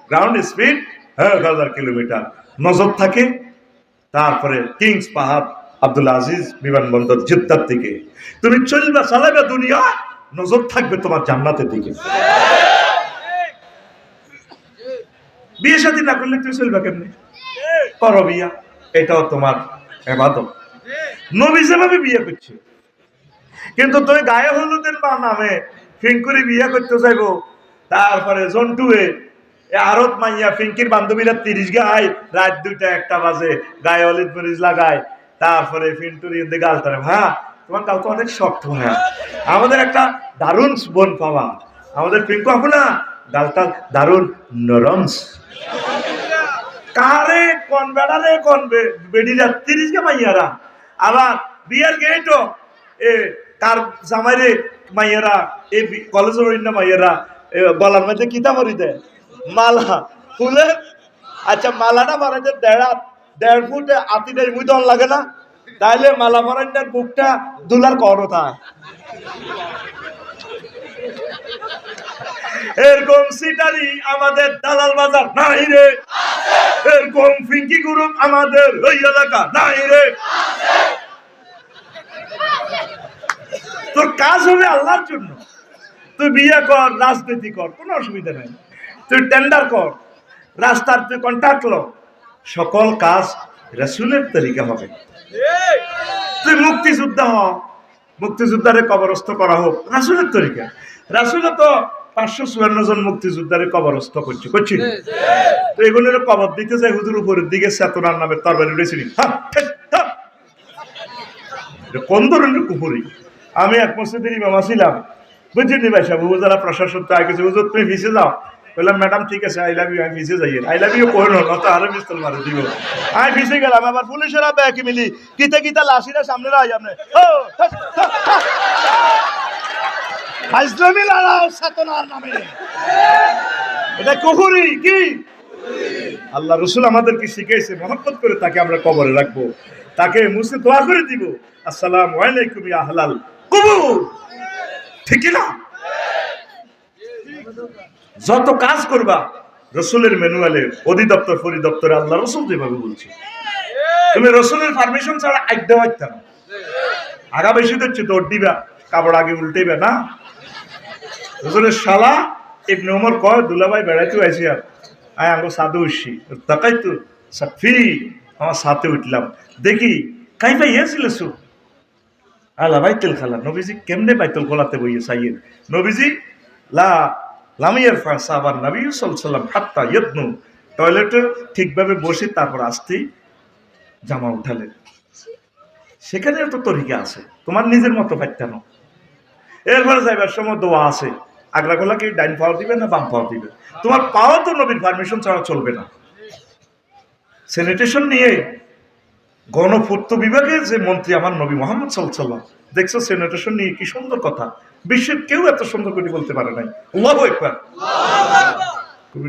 গ্রাউন্ড স্পিড 1000 কিলোমিটার, নজর থাকে। তারপরে কিংস পাহাড় আব্দুল আজিজ বিমানবন্দর জেদ্দার দিকে। তুমি চলবা, চালাইবা দুনিয়া, নজর থাকবে তোমার জান্নাতের দিকে। বিয়ে শাদী না করলে তুমি চলবা কেমনে? করো বিয়া, এটাও তোমার ইবাদত। নবী যেভাবে বিয়ে করছে, কিন্তু তুই গায়ে হলুদের মা নামে ফিঙ্কুরি বিয়ে করতে চাইবো, তারপরে জন্টুয়ে আরত মাইয়া ফিঙ্কির বান্ধবীরা 30 গায়, রাত 2টা 1টা বাজে গায়ে হলুদ মরিচ লাগায়, তারপরে ফিন্টুরি গাল তারে। হ্যাঁ, তোমার গাল তো অনেক শক্ত। হ্যাঁ, আমাদের একটা দারুণ বোন পাওয়া, আমাদের পিঙ্কু আপু না, গালটা দারুণ নরম। কারে কোন বেড়ারে কোন বেডিরা 30 গে মাইয়ারা, আবার বিয়ের গেটও এ কার জামাইরে মাইয়ারা, এই কলেজের অন্য মাইয়ারা গলার মধ্যে কিতা ভরি দেয়, মালা ফুলে। আচ্ছা, মালাটা বানাইতে 1.5 ফুটে আতিটাই মুইদন লাগে না? তাইলে মালা পরাইনার বুকটা দুলার করতা। এরকম সিটারি আমাদের দালাল বাজার নাই রে, এরকম ফিঙ্কি গ্রুপ আমাদের ওই এলাকা নাই রে। তোর কাজ হবে আল্লাহর জন্য। তুই বিয়ে কর, রাজনীতি কর, কোনো অসুবিধা নাই। তুই টেন্ডার কর, রাস্তার তুই কন্ট্রাক্ট লো, সকল কাজ রাসূলের তরিকা হবে। তুই মুক্তিযোদ্ধা হ, মুক্তিযোদ্ধারে কবরস্থ করা হোক রাসূলের তরিকা। রাসূলও তো 554 জন মুক্তিযোদ্ধারে কবরস্থ করছি। তো এগুলোর কবর দিতে চাই, হুজুর উপরের দিকে চেতনার নামে তরবারি উঠেছিলি। কোন ধরনের কুফরি? আমি এক মসজিদের ইমাম ছিলাম, বুঝলি ভাই সাহেব, যারা প্রশাসন তো আগে হুজুর তুমি ভিসে যাও। বললাম ম্যাডাম ঠিক আছে, আই লাভ ইউ, আমি ভিসে যাই। আই লাভ ইউ কই না, তো আরো পিস্তল মারে দিব। আমি ভিসে গেলাম, আবার পুলিশেরা ব্যাকি মিলি কিতা কিতা লাশিরা সামনে রাই আপনি ফাজলামি লড়াও চেতনার নামে। এটা কুফরি কি? আল্লাহ রাসূল আমাদেরকে শিখাইছে মহব্বত করে তাকে আমরা কবরে রাখবো, তাকে মুছে দোয়া করে দিব, আসসালামু আলাইকুম ইয়া আহলাল কুবুর। ঠিক না? যত কাজ করবা রাসূলের ম্যানুয়ালে, অধিদপ্তর পরিদপ্তরে আল্লাহ রাসূল যেভাবে বলছে, তুমি রাসূলের পারমিশন ছাড়া আইতে পারতে না। আগা বেশি হচ্ছে দৌড় দিবা, কাপড় আগে উল্টেইবে না। রাসূলের শালা ইবনে ওমর কয়, দুলাভাই বেড়াইতে আইছি, আর আয় আঙ্গো সাধু উঠছি, তাকাই তো সাফি আমার সাথে উঠলাম, দেখি কাইফা ইয়েছিল আল্লাহ বাইতুল খালা। নবীজি কেমনে বাইতুল খোলাতে বইয়ে চাইয়েন? নবীজি লা লামিয়ার ফাসাবার নবী সাল্লাল্লাহু আলাইহি ওয়াসাল্লাম হাত্তা ইয়াদনু, টয়লেটে ঠিকভাবে বসে তারপর আসতেই জামা উঠালেন। সেখানে তো তরিকা আছে, তোমার নিজের মতো পাইতানো। এরপরে যাইবার সময় দোয়া আছে, আগলা গোলা কি ডাইন পাও দিবে না বাম পাও দিবে, তোমার পাও তো নবীর পারমিশন ছাড়া চলবে না। স্যানিটেশন নিয়ে গণপূর্ত বিভাগের যে মন্ত্রী আমার নবী মুহাম্মদ সাল্লাল্লাহু আলাইহি ওয়াসাল্লাম, দেখছো স্যানিটেশন নিয়ে কি সুন্দর কথা, বিশ্বের কেউ এত সুন্দর করে বলতে পারে নাই। আল্লাহু আকবার।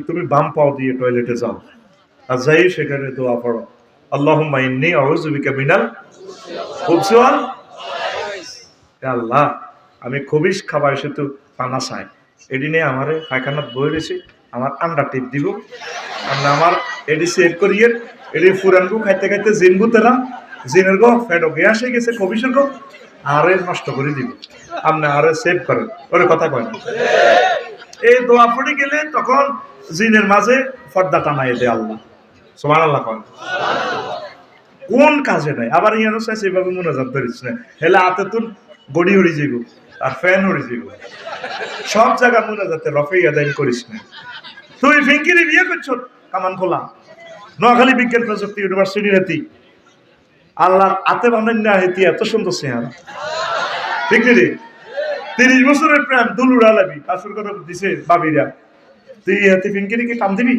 তুমি বাম পাও দিয়ে টয়লেটে যাও, আর যাই সেখানে দোয়া পড়ো, আল্লাহুম্মা ইন্নী আউযু বিকা মিনাল খুবসি ওয়াল। আল্লাহ, আমি খবিশ খাবার এসে তো পানা চাই, এটি নিয়ে আমার পায়খানাত বই রয়েছে, আমার আন্ডা টিপ দিব, আমার এটি সেভ করিয়ে এটি ফুরানগু খাইতে খাইতে জিন ভূতেরা জিনের গো ফেডো গে আসে গেছে খবিশের গো, আরে নষ্ট করে দিব, আপনি আরে সেভ করেন, ওরে কথা কয় না। এই দোয়া পড়ে গেলে তখন জিনের মাঝে পর্দা টানাই দেয় আল্লাহ, সুবহানাল্লাহ কয়। কোন কাজে নাই? আবার ইয়ানো চাইছে এভাবে মুনাজাত ধরিস না, হেলে হাতে তুন গড়ি হরি যাইব আর ফ্যান হরি যাইব, সব জায়গা মুনাজাতে রফে আদায় করিস না। তুই ফিঙ্কিরি বিয়ে করছো কামান খোলা, নোয়াখালী বিজ্ঞান প্রযুক্তি ইউনিভার্সিটি হাতি, আল্লাহর হাতে বানান না হেতি এত সুন্দর চেহারা, ঠিক রে? 30 বছরের প্রেম দুল উড়ালাবি, আসল কথা দিছে বাবিরা, তুই হাতি ফিঙ্কিরিকে কাম দিবি?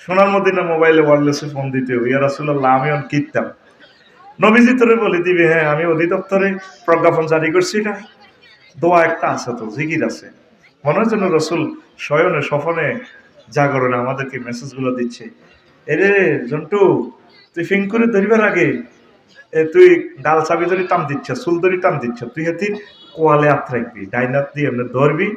সোনার মদিনা মোবাইলে ওয়ারলেসে ফোন দিতে হবে, ইয়া রাসূলুল্লাহ আমি অন কিনতাম। নবীজি তোরে বলে দিবে, হ্যাঁ আমি অধিদপ্তরে প্রজ্ঞাপন জারি করছি না, দোয়া একটা আছে, তো জিকির আছে। মনে হয় যেন রসুল শয়নে স্বপনে জাগরণে আমাদেরকে মেসেজ গুলো দিচ্ছে। এরে জন্টু, তুই ফিং করে ধরিবার আগে তুই ডাল চাবি ধরি টান দিচ্ছ, চুল ধরি টান দিচ্ছ, তুই হাতির কোয়ালে হাত রাখবি, ডাইনাত দিয়ে এমনি ধরবি,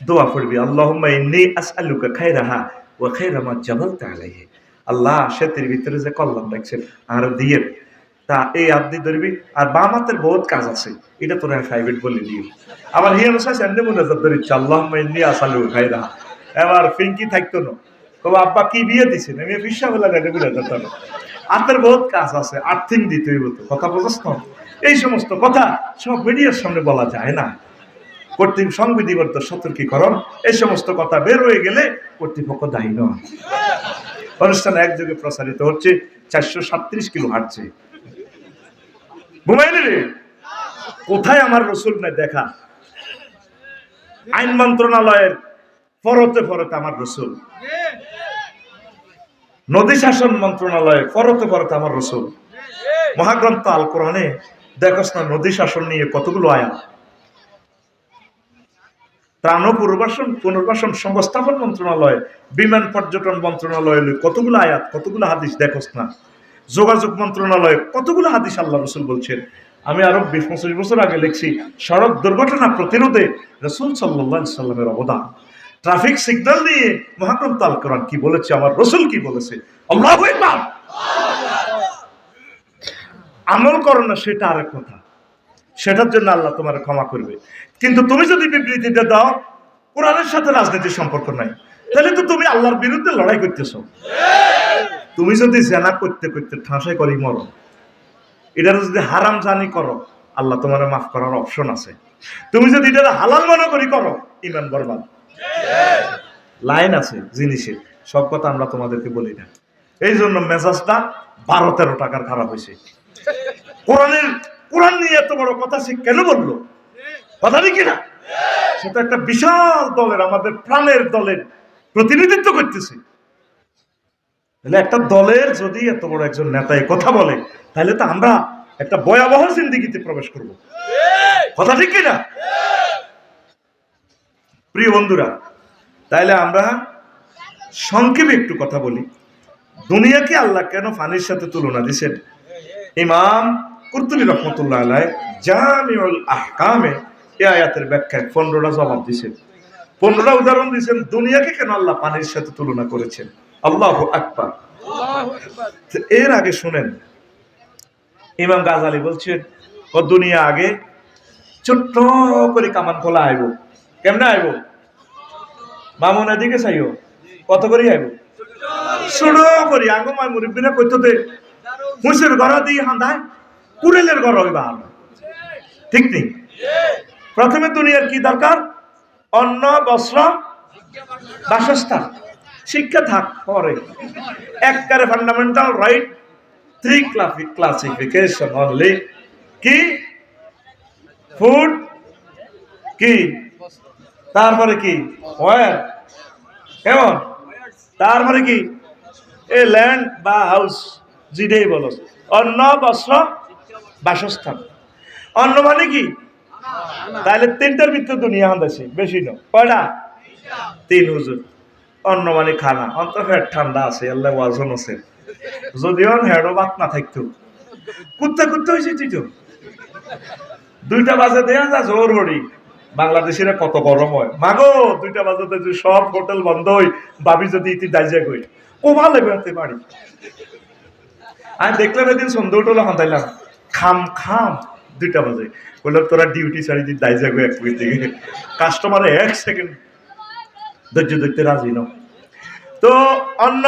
দোয়া পড়বি, আল্লাহুম্মা ইন্নী আসআলুকা খায়রাহা ওয়া খায়রা মা জাবালতা আলাইহি। আল্লাহ সেতের ভিতরে যে কল্যাণ রাখছেন আর দিয়ে তা এই আদি ধরবি। আর বাম হাতের বহুত কাজ আছে, এটা তোরা প্রাইভেট বলে দিও। আবার হিয়ানো সাইজ এমনি মুনাজাত ধরিচ্ছ, আল্লাহুম্মা ইন্নী আসআলুকা খায়রাহা। এবার ফিঙ্কি থাকতো না, তবে আব্বা কি বিয়ে দিছেন, আমি ফিসা বলে লাগে মুনাজাত ধরো। হাতের বহুত কাজ আছে, আর্থিং দিতে হইব, তো কথা বোঝাস না। এই সমস্ত কথা সব মিডিয়ার সামনে বলা যায় না। সংবিধিবদ্ধ সতর্কীকরণ, এই সমস্ত কথা বের হয়ে গেলে কর্তৃপক্ষ দায়ী নয়। অনুষ্ঠান একযোগে প্রসারিত হচ্ছে 437 কিলো হাঁটছে। ঘুমাইলি রে, কোথায় আমার রসুল নাই দেখা? আইন মন্ত্রণালয়ের ফরতে ফরতে আমার রসুল, নদী শাসন মন্ত্রণালয়ে ফরতে ফরতে আমার রসুল, মহাগ্রন্থ আল কোরআনে দেখোস না নদী শাসন নিয়ে কতগুলো আয়াত, ত্রাণ পুনর্বাসন সংস্থাপন মন্ত্রণালয়, বিমান পর্যটন মন্ত্রণালয় কতগুলো আয়াত, কতগুলো হাদিস দেখোস না, যোগাযোগ মন্ত্রণালয় কতগুলো হাদিস আল্লাহ রসুল বলছেন। আমি আরো 20-25 বছর আগে লিখছি, সড়ক দুর্ঘটনা প্রতিরোধে রসুল সাল্লাল্লাহু আলাইহি সাল্লামের অবদান, ট্রাফিক সিগন্যাল নিয়ে মহাগ্রন্থ আল কোরআন কি বলেছে, আমার রসুল কি বলেছে। আল্লাহু আকবার। আমল করো না সেটা আরেক কথা, সেটার জন্য আল্লাহ তোমার ক্ষমা করবে। কিন্তু তুমি যদি বিবৃতিতে দাও কোরআনের সাথে রাজনীতির সম্পর্ক নাই, তাহলে তো তুমি আল্লাহর বিরুদ্ধে লড়াই করতেছো। তুমি যদি জেনা করতে করতে ঠাঁসাই করি মরো, এটা যদি হারাম জানি করো, আল্লাহ তোমার মাফ করার অপশন আছে। তুমি যদি এটা হালাল মনে করি করো, ইমান বরবাদ। লাইন আছে জিনিসের, সব কথা আমরা তোমাদেরকে বলি না। এই জন্য মেজাজটা 12-13 টাকার খারাপ হয়েছে। কোরআন নিয়ে এত বড় কথা সে কেন বললো, কথা নাকি না? সেটা একটা বিশাল দলের, আমাদের প্রাণের দলের প্রতিনিধিত্ব করতেছে। তাহলে একটা দলের যদি এত বড় একজন নেতা কথা বলে, তাহলে তো আমরা একটা ভয়াবহ জিন্দেগিতে প্রবেশ করব, কথা ঠিক কিনা? প্রিয় বন্ধুরা, তাইলে আমরা সংক্ষেপে একটু কথা বলি। দুনিয়াকে আল্লাহ কেন পানির সাথে তুলনা দিয়েছেন? ইমাম কুরতুবী রহমতুল্লাহ আলাইহি জামিউল আহকামে এই আয়াতের ব্যাখ্যায় 15টা জবাব দিয়েছেন, 15টা উদাহরণ দিয়েছেন দুনিয়াকে কেন আল্লাহ পানির সাথে তুলনা করেছেন। আল্লাহু আকবার। এর আগে শুনেন, ইমাম গাজালি বলছেন ও দুনিয়া আগে ছোট্ট করে কামান খোলা আইব। কেমনে আইব? মামুন এদিকে চাইও, কত করে আইব? ছোট করি আগে মাই মুরব্বীরা কইতো দে হুঁসের ঘর দিয়ে হাঁদায় কুড়েলের ঘর হইবা, ঠিক নেই? প্রথমে দুনিয়ার কি দরকার? অন্ন, বস্ত্র, বাসস্থান, শিক্ষা থাক পরে। একবারে ফান্ডামেন্টাল রাইট, 3 ক্লাসিফিকেশন অনলি। কি? ফুড, কি তারপরে কি ওয়ার, কেমন, তারপরে কি এ ল্যান্ড বা হাউস, যেটাই বলো, অন্ন, বস্ত্র, বাসস্থান। অন্ন মানে কি? তাহলে 3টার ভিতরে দুনিয়া হান্দাছে, বেশি না, কয়টা? 3 হুজুর। অন্ন মানে খানা, অন্তর পেট ঠান্ডা আছে, আল্লাহ ওয়াজন আছে, যদিও হেডো ভাত না থাকতো কুত্তা কুত্তা হয়েছে। তুই তো 2টা বাজে দেয়া যা জোর হরি, বাংলাদেশিরা কত গরম হয় মাগো, 2টা বাজাতে যদি সব হোটেল বন্ধ হই, ভাবি যদি ইতি দাইজা কই ও ভালো বেড়াতে পারি। আমি দেখলাম এদিন সন্ধ্যা উঠলো হাঁদাইলাম খাম খাম 2টা বাজে, বললো তোরা ডিউটি ছাড়ি দিন দাইজা গো 1 মিনিট থেকে, কাস্টমারে 1 সেকেন্ড ধৈর্য ধরতে রাজি ন। তো অন্য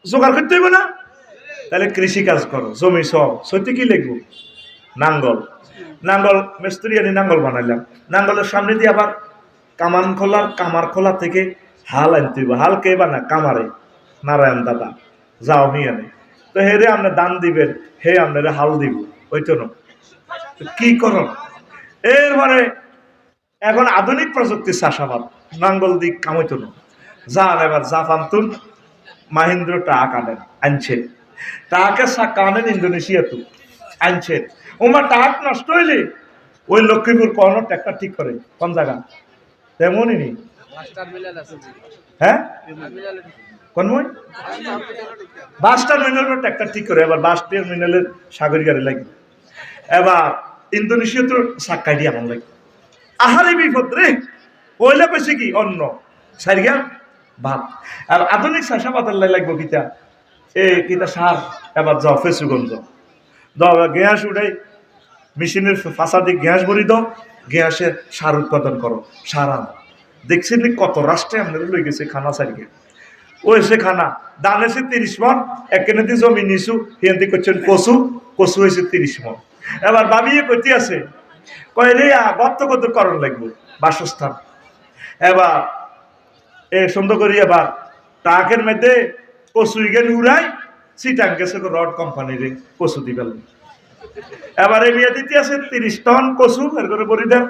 জোগাড় করতে হইব না, তাহলে কৃষি কাজ করো, জমি সব সত্যি কি লিখবো? নাঙ্গল, নাঙ্গল মিস্ত্রি আনি নাঙ্গল বানাইলাম, নাঙ্গলের সামনে দিয়ে আবার কামার খোলা থেকে হাল আনতে হইব। হাল কে বানা? কামারে, নারায়ণ দাদা যাও নি আনে। তো হেরে আপনি দান দিবেন, হে আপনারা হাল দিব, ওই তো কি করো। এরপরে এখন আধুনিক প্রযুক্তির চাষাবাদ, নাঙ্গল দিক কামাইতো না, যান এবার জাফান তুন মাহিন্দ্র ট্রাক আনছে ট্রাকের চাকা আনেন ইন্দোনেশিয়া তো আনছে ওমা ট্রাক নষ্ট হইলে ওই লক্ষ্মীপুর কর্নার ট্র্যাক্টর ঠিক করে কোন জায়গা তেমনই নেই হ্যাঁ কোন মই বাস টার্মিনালের ট্র্যাক্টর ঠিক করে এবার বাস টার্মিনালের সাগর গাড়ি লাগে এবার ইন্দোনেশিয়া তো চাক্কাই দিয়ে আমার লাগে আহারে বিপদ রে ওইলা কইছে কি অন্য সারিয়া ভাত আর আধুনিক শাসা পাতার লাগবো কিতা কিতা সার এবার যাও ফেসুগঞ্জ দাও গ্যাস উঠাই মেশিনের ফাঁসা দিয়ে গ্যাস ভরি দাও গ্যাসের সার উৎপাদন করো সার আনো দেখছেন কত রাষ্ট্রে আমাদের লই গেছে খানা সারিকে ও এসে খানা দান এসে 30 মন একেনে দিয়ে জমি নিছু হিন্দি করছেন কচু কচু হয়েছে 30 মন এবার ভাবিয়ে কইতে আছে কয় রে গর্ত কত করণ লাগবে বাসস্থান এবার সুন্দর করি এবার ট্রাকের মধ্যে কচু গেন উড়াই সিটাং গেছে রড কোম্পানির কচু দিবেন এবার এই মেয়ে দিতে আছে 30 টন কচু এর করে ভরি দেন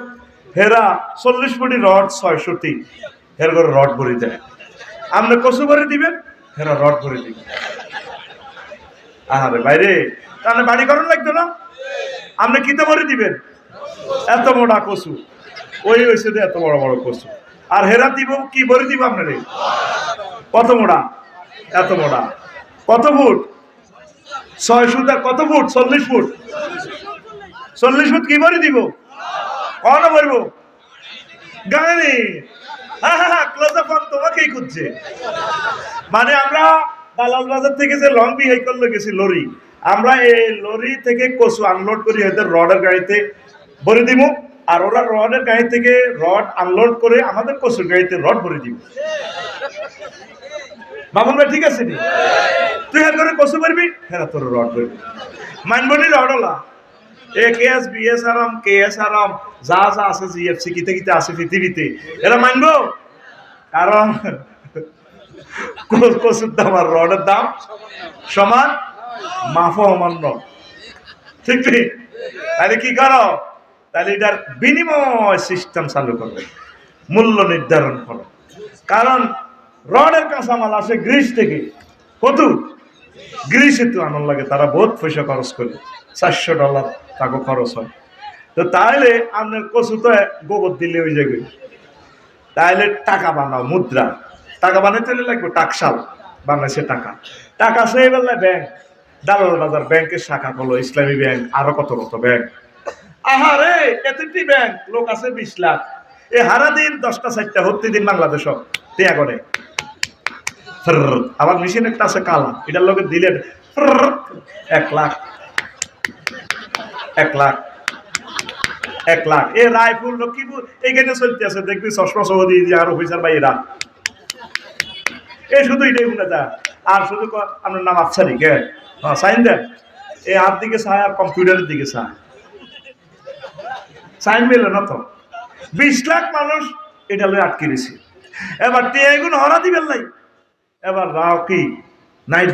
হেরা 40 ফুটি রড 600টি এর করে রড ভরি দেন আপনি কচু ভরে দিবেন হেরা রড ভরে দিবেন আরে বাইরে তাহলে বাড়ি করণ লাগতো না আপনি কিতে ভরে দিবেন এত মোটা কচু ওই হয়েছে এত বড় বড় কচু আর হেরা দিব কি ভরে দিব আপনারে কত মোটা এত মোটা কত ফুট 6 ফুট আর কত ফুট 40 ফুট 40 ফুট কি ভরে দিব কন ভরবো গাড়ি ক্লোজ আপ তোমাকেই খুঁজছে মানে আমরা দালাল বাজার থেকে যে লং ভেহিকল গেছি লরি আমরা এই লরি থেকে কচু আনলোড করি এদের রডের গাড়িতে ভরে দিব আর ওরা রডের গাড়ি থেকে রড আনলোড করে আমাদের কচুর গাড়িতে রড ভরে দিব বাবুল ভাই ঠিক আছে নি তুই হ্যাঁ করে কচু ভরবি হ্যাঁ তোর রড ভরবি মানবনি রডলা একেএস বিএস আরাম কেএস আরাম যা যা আছে জিএফসি কিতে কিতে আছে পৃথিবীতে এরা মানবো কারণ কচুর দাম আর রডের দাম সমান মাফা অমান্য ঠিক ঠিক তাহলে কি করো তাহলে এটার বিনিময় সিস্টেম চালু করবে মূল্য নির্ধারণ করো কারণ রডের কাঁচামাল আসে গ্রিস থেকে কত গ্রিসে তো আনন্দ লাগে তারা বহুত পয়সা খরচ করে $400 টাকা খরচ হয় তো তাহলে আপনার কচু তো গোবর দিলে ওই জায়গায় তাহলে টাকা বানাও মুদ্রা টাকা বানাইতে লাগবে টাকশাল বাংলাদেশের টাকা সেই বেলায় ব্যাংক দালাল বাজার ব্যাংকের শাখা হলো ইসলামী ব্যাংক আরো কত কত ব্যাংক আহারে এতটি ব্যাংক লোক আছে 20 লাখ এ হারা দিন 10টা 4টা হতে দিন বাংলাদেশ টিয়া করে আবার মেশিন একটা আছে কালা এটার লোকে দিলে 1 লাখ 1 লাখ 1 লাখ এ রায়পুর লক্ষ্মীপুর এইখানে চলতে আছে দেখবি চশমা সৌদি দিয়ে আর অফিসার ভাইয়েরা এই শুধু এটাই মনে যায় আর শুধু আপনার নাম আফসারি কে সাইন দেন এই হাত দিকে চায় আর কম্পিউটারের দিকে চায় সাইন মেলে না তো 20 লাখ মানুষ এটা লয়ে আটকে দিছে এবার টিয়াগুন হরা দিবেন নাই এবার রাও কি নাইট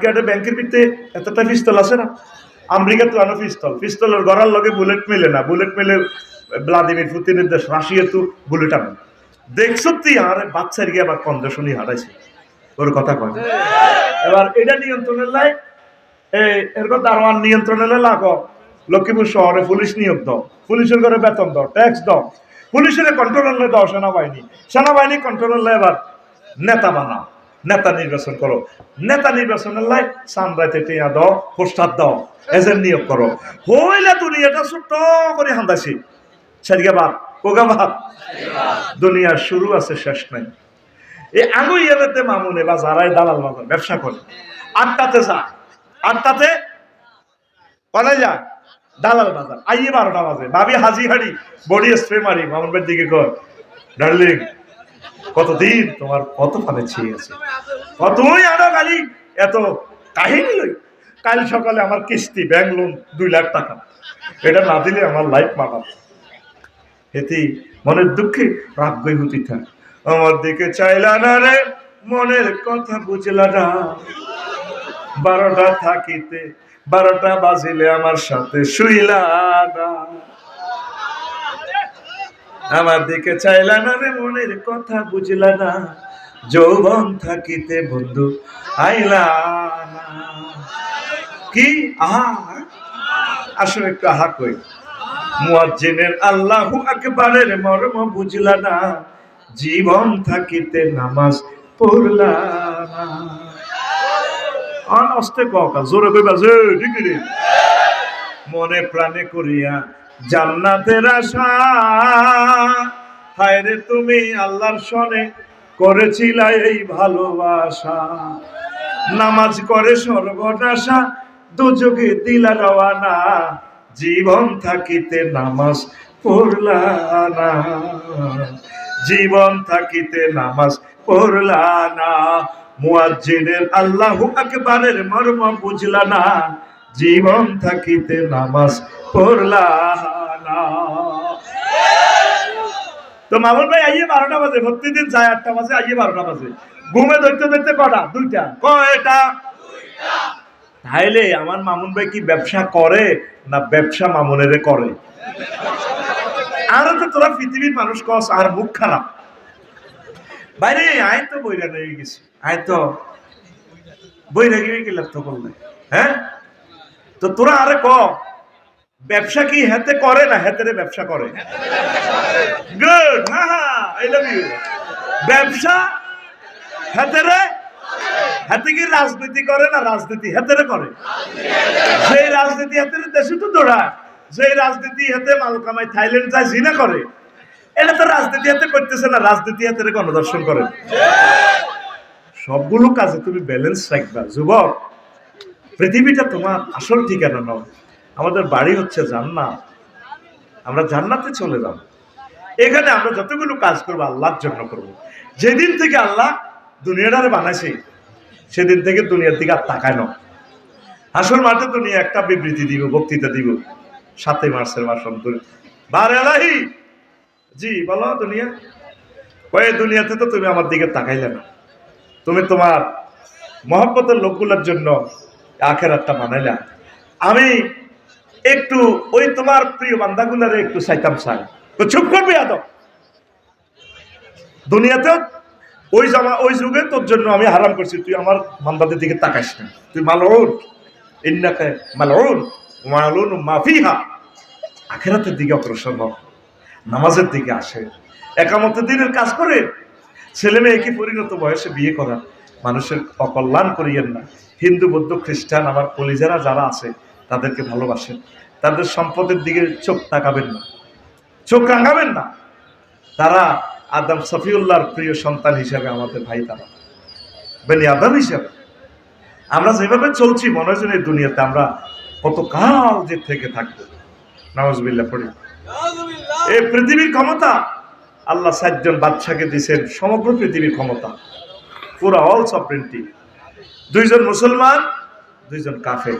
গার্ডে ব্যাংকের ভিতরে এতটা পিস্তল আছে না আমেরিকা তো আনো পিস্তলের গড়ার লগে বুলেট মেলে না বুলেট মেলে ভ্লাদিমির পুতিনের দেশ রাশিয়া তো বুলেট আনে দেখছো তুই আরে বাচ্চার গিয়ে আবার কন্দেশনই হারাইছে ওর কথা কয় এবার এটা নিয়ন্ত্রণের লাই এরকম দারোয়ান নিয়ন্ত্রণের লাগো লক্ষ্মীপুর শহরে পুলিশ নিয়োগ দাও পুলিশের ঘরে বেতন দাও ট্যাক্স দাও পুলিশের কন্ট্রোলার দাও সেনাবাহিনী কন্ট্রোলার এবার নেতা বানাও নেতা নির্বাচন করো নেতা নির্বাচনের লাই সামরাইতে টিয়া দাও পোস্টার দাও এজেন্ট নিয়োগ করো হইলে দুনিয়াটা ছোট্ট করে হান্দাছি সেদিকে বাদ কোগা বাদ দুনিয়ার শুরু আছে শেষ নাই এই আগুইয়াতে মামুনে বা যারাই দালাল বাজার ব্যবসা করে 8টাতে যায় 8টাতে কনে যায় দালাল বাজার আইয়ে 12টা বাজে ভাবি হাজি হাড়ি বডি স্প্রে মারি মামুনের দিকে কর ডার্লিং কতদিন তোমার কত ফানে ছিঁড়ে আছে কতই আনো গালি এত কাহিনী লই কাল সকালে আমার কিস্তি ব্যাংক লোন 2 লাখ টাকা এটা না দিলে আমার লাইফ মারা হেতি মনের দুঃখে রাগ গই হতি থাক আমার দিকে চাইলা না রে মনের কথা বুঝলা না 12টা থাকিতে 12টা বাজিলে আমার সাথে শুইলা না আমার দিকে চাইলা না রে মনের কথা বুঝলা না যৌবন থাকিতে বন্ধু আইলা না। কি আহা, আসলে একটু আহা কই। মুয়াজ্জিনের আল্লাহু আকবারের মর্ম বুঝলা না, জীবন থাকিতে নামাজ পড়লা না। আস্তে কা জোরে কইবা যে ঠিক রে। মনে প্রাণে করিয়া জান্নাতের আশা, হায় রে তুমি আল্লাহর শনে করেছিলা এই ভালোবাসা। নামাজ করে সর্বনাশা, দুযোগে দিলা রওয়ানা, জীবন থাকিতে নামাজ পড়লা না, জীবন থাকিতে নামাজ পড়লা না। মুয়াজ্জিনের আল্লাহু আকবারের মর্ম বুঝলা না, জীবন থাকিতে নামাজ পড়লা না। তো মামুন ভাই আইয়ে 12টা বাজে, প্রতিদিন যায় 8টা বাজে, আইয়ে 12টা বাজে। ঘুমে ধরতে ধরতে কটা? 2টা। কয়টা? তাইলে আমার মামুন ভাই কি ব্যবসা করে না ব্যবসা মামুনেরে করে? আরো তো তোরা পৃথিবীর মানুষ কস আর মুখ খারাপ। বাইরে আয় তো বইরা নিয়ে গেছি, আয় তো বইরা গিয়ে গেলাম তো করলে। হ্যাঁ, তো তোরা আরে ক ব্যবসা কি হেতে করে না হেতেরে ব্যবসা করে? গুড, হ্যাঁ, আই লাভ ইউ। ব্যবসা হেতেরে, হাতে কি রাজনীতি করে না রাজনীতি হেতেরে করে? সেই রাজনীতি হেতেরে দেশে তো দৌড়ায়, সেই রাজনীতি হেতে মাল কামাই থাইল্যান্ড যায় জিনা করে। এটা তো রাজনীতি হাতে করতেছে না, রাজনীতি হাতে গণদর্শন করে। সবগুলো কাজে তুমি ব্যালেন্স রাখবা যুবক। পৃথিবীটা তোমার আসল ঠিকানা নয়, আমাদের বাড়ি হচ্ছে জান্নাত। আমরা জান্নাতে চলে যাব। এখানে আমরা যতগুলো কাজ করবো আল্লাহর জন্য করবো। যেদিন থেকে আল্লাহ দুনিয়াটারে বানাইছে সেদিন থেকে দুনিয়ার দিকে আর তাকায় না। আসল মাঠে দুনিয়া একটা বিবৃতি দিব, বক্তৃতা দিব 7 মার্চের ভাষণ বারে আলাহি। জি বলো দুনিয়া, ওই দুনিয়াতে তো তুমি আমার দিকে তাকাইলে না, তুমি তোমার মহব্বতের লোকগুলোর জন্য আখেরাতটা বানাইলা। আমি একটু ওই তোমার প্রিয় বান্দাগুলারে একটু চাইতাম চাই, তো চুপ করবি আদব। দুনিয়াতেও ওই যুগে তোর জন্য আমি হারাম করছি, তুই আমার বান্দাদের দিকে তাকাইস না, তুই মালউন, ইন্নাকা মালউন মালউন মাফিহা। আখেরাতের দিকে অগ্রসর হও, নামাজের দিকে আসে, একামতের দিনের কাজ করে, ছেলে মেয়েকে পরিণত বয়সে বিয়ে করা, মানুষের অকল্যাণ করিয়েন না। হিন্দু বৌদ্ধ খ্রিস্টান আমার কলিজারা যারা আছে তাদেরকে ভালোবাসেন, তাদের সম্পদের দিকে চোখ তাকাবেন না, চোখ রাঙাবেন না। তারা আদম সফিউল্লাহর প্রিয় সন্তান হিসেবে আমাদের ভাই, তারা বেনি আদম হিসেবে। আমরা যেভাবে চলছি মনে হয় এই দুনিয়াতে আমরা কত কাল যে থেকে থাকবো। নাউজুবিল্লাহ পড়ি। এই পৃথিবীর ক্ষমতা আল্লাহ 7 জন বাদশাকে দিয়েছেন, সমগ্র পৃথিবীর ক্ষমতা, পুরো অল সভরেন্টি। 2 জন মুসলমান, 2 জন কাফের।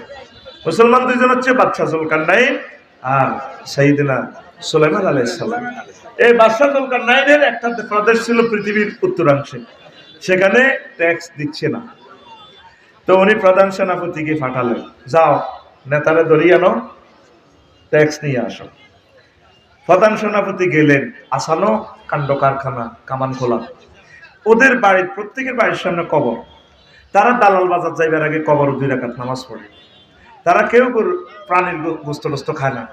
মুসলমান 2 জন হচ্ছে বাদশা জুলকারনাইন আর সাইয়েদনা সুলাইমান আলাইহিস সালাম। এই বাদশা জুলকারনাইনের একটা প্রদেশ ছিল পৃথিবীর উত্তরাংশে, সেখানে ট্যাক্স দিচ্ছে না। তো উনি প্রধান সেনাপতিকে পাঠালেন, যাও নেতারে ধরিয়ে আনো, ট্যাক্স নিয়ে আসো। প্রধান সেনাপতি গেলেন, আসানো কাণ্ড কারখানা, কামান খোলা। ওদের বাড়ির প্রত্যেকের বাড়ির সামনে কবর। তারা দালাল বাজার যাইবার আগে কবর 2 রাকাত নামাজ পড়ে। তারা কেউ প্রাণীর গোস্ত টোস্ত খায় না।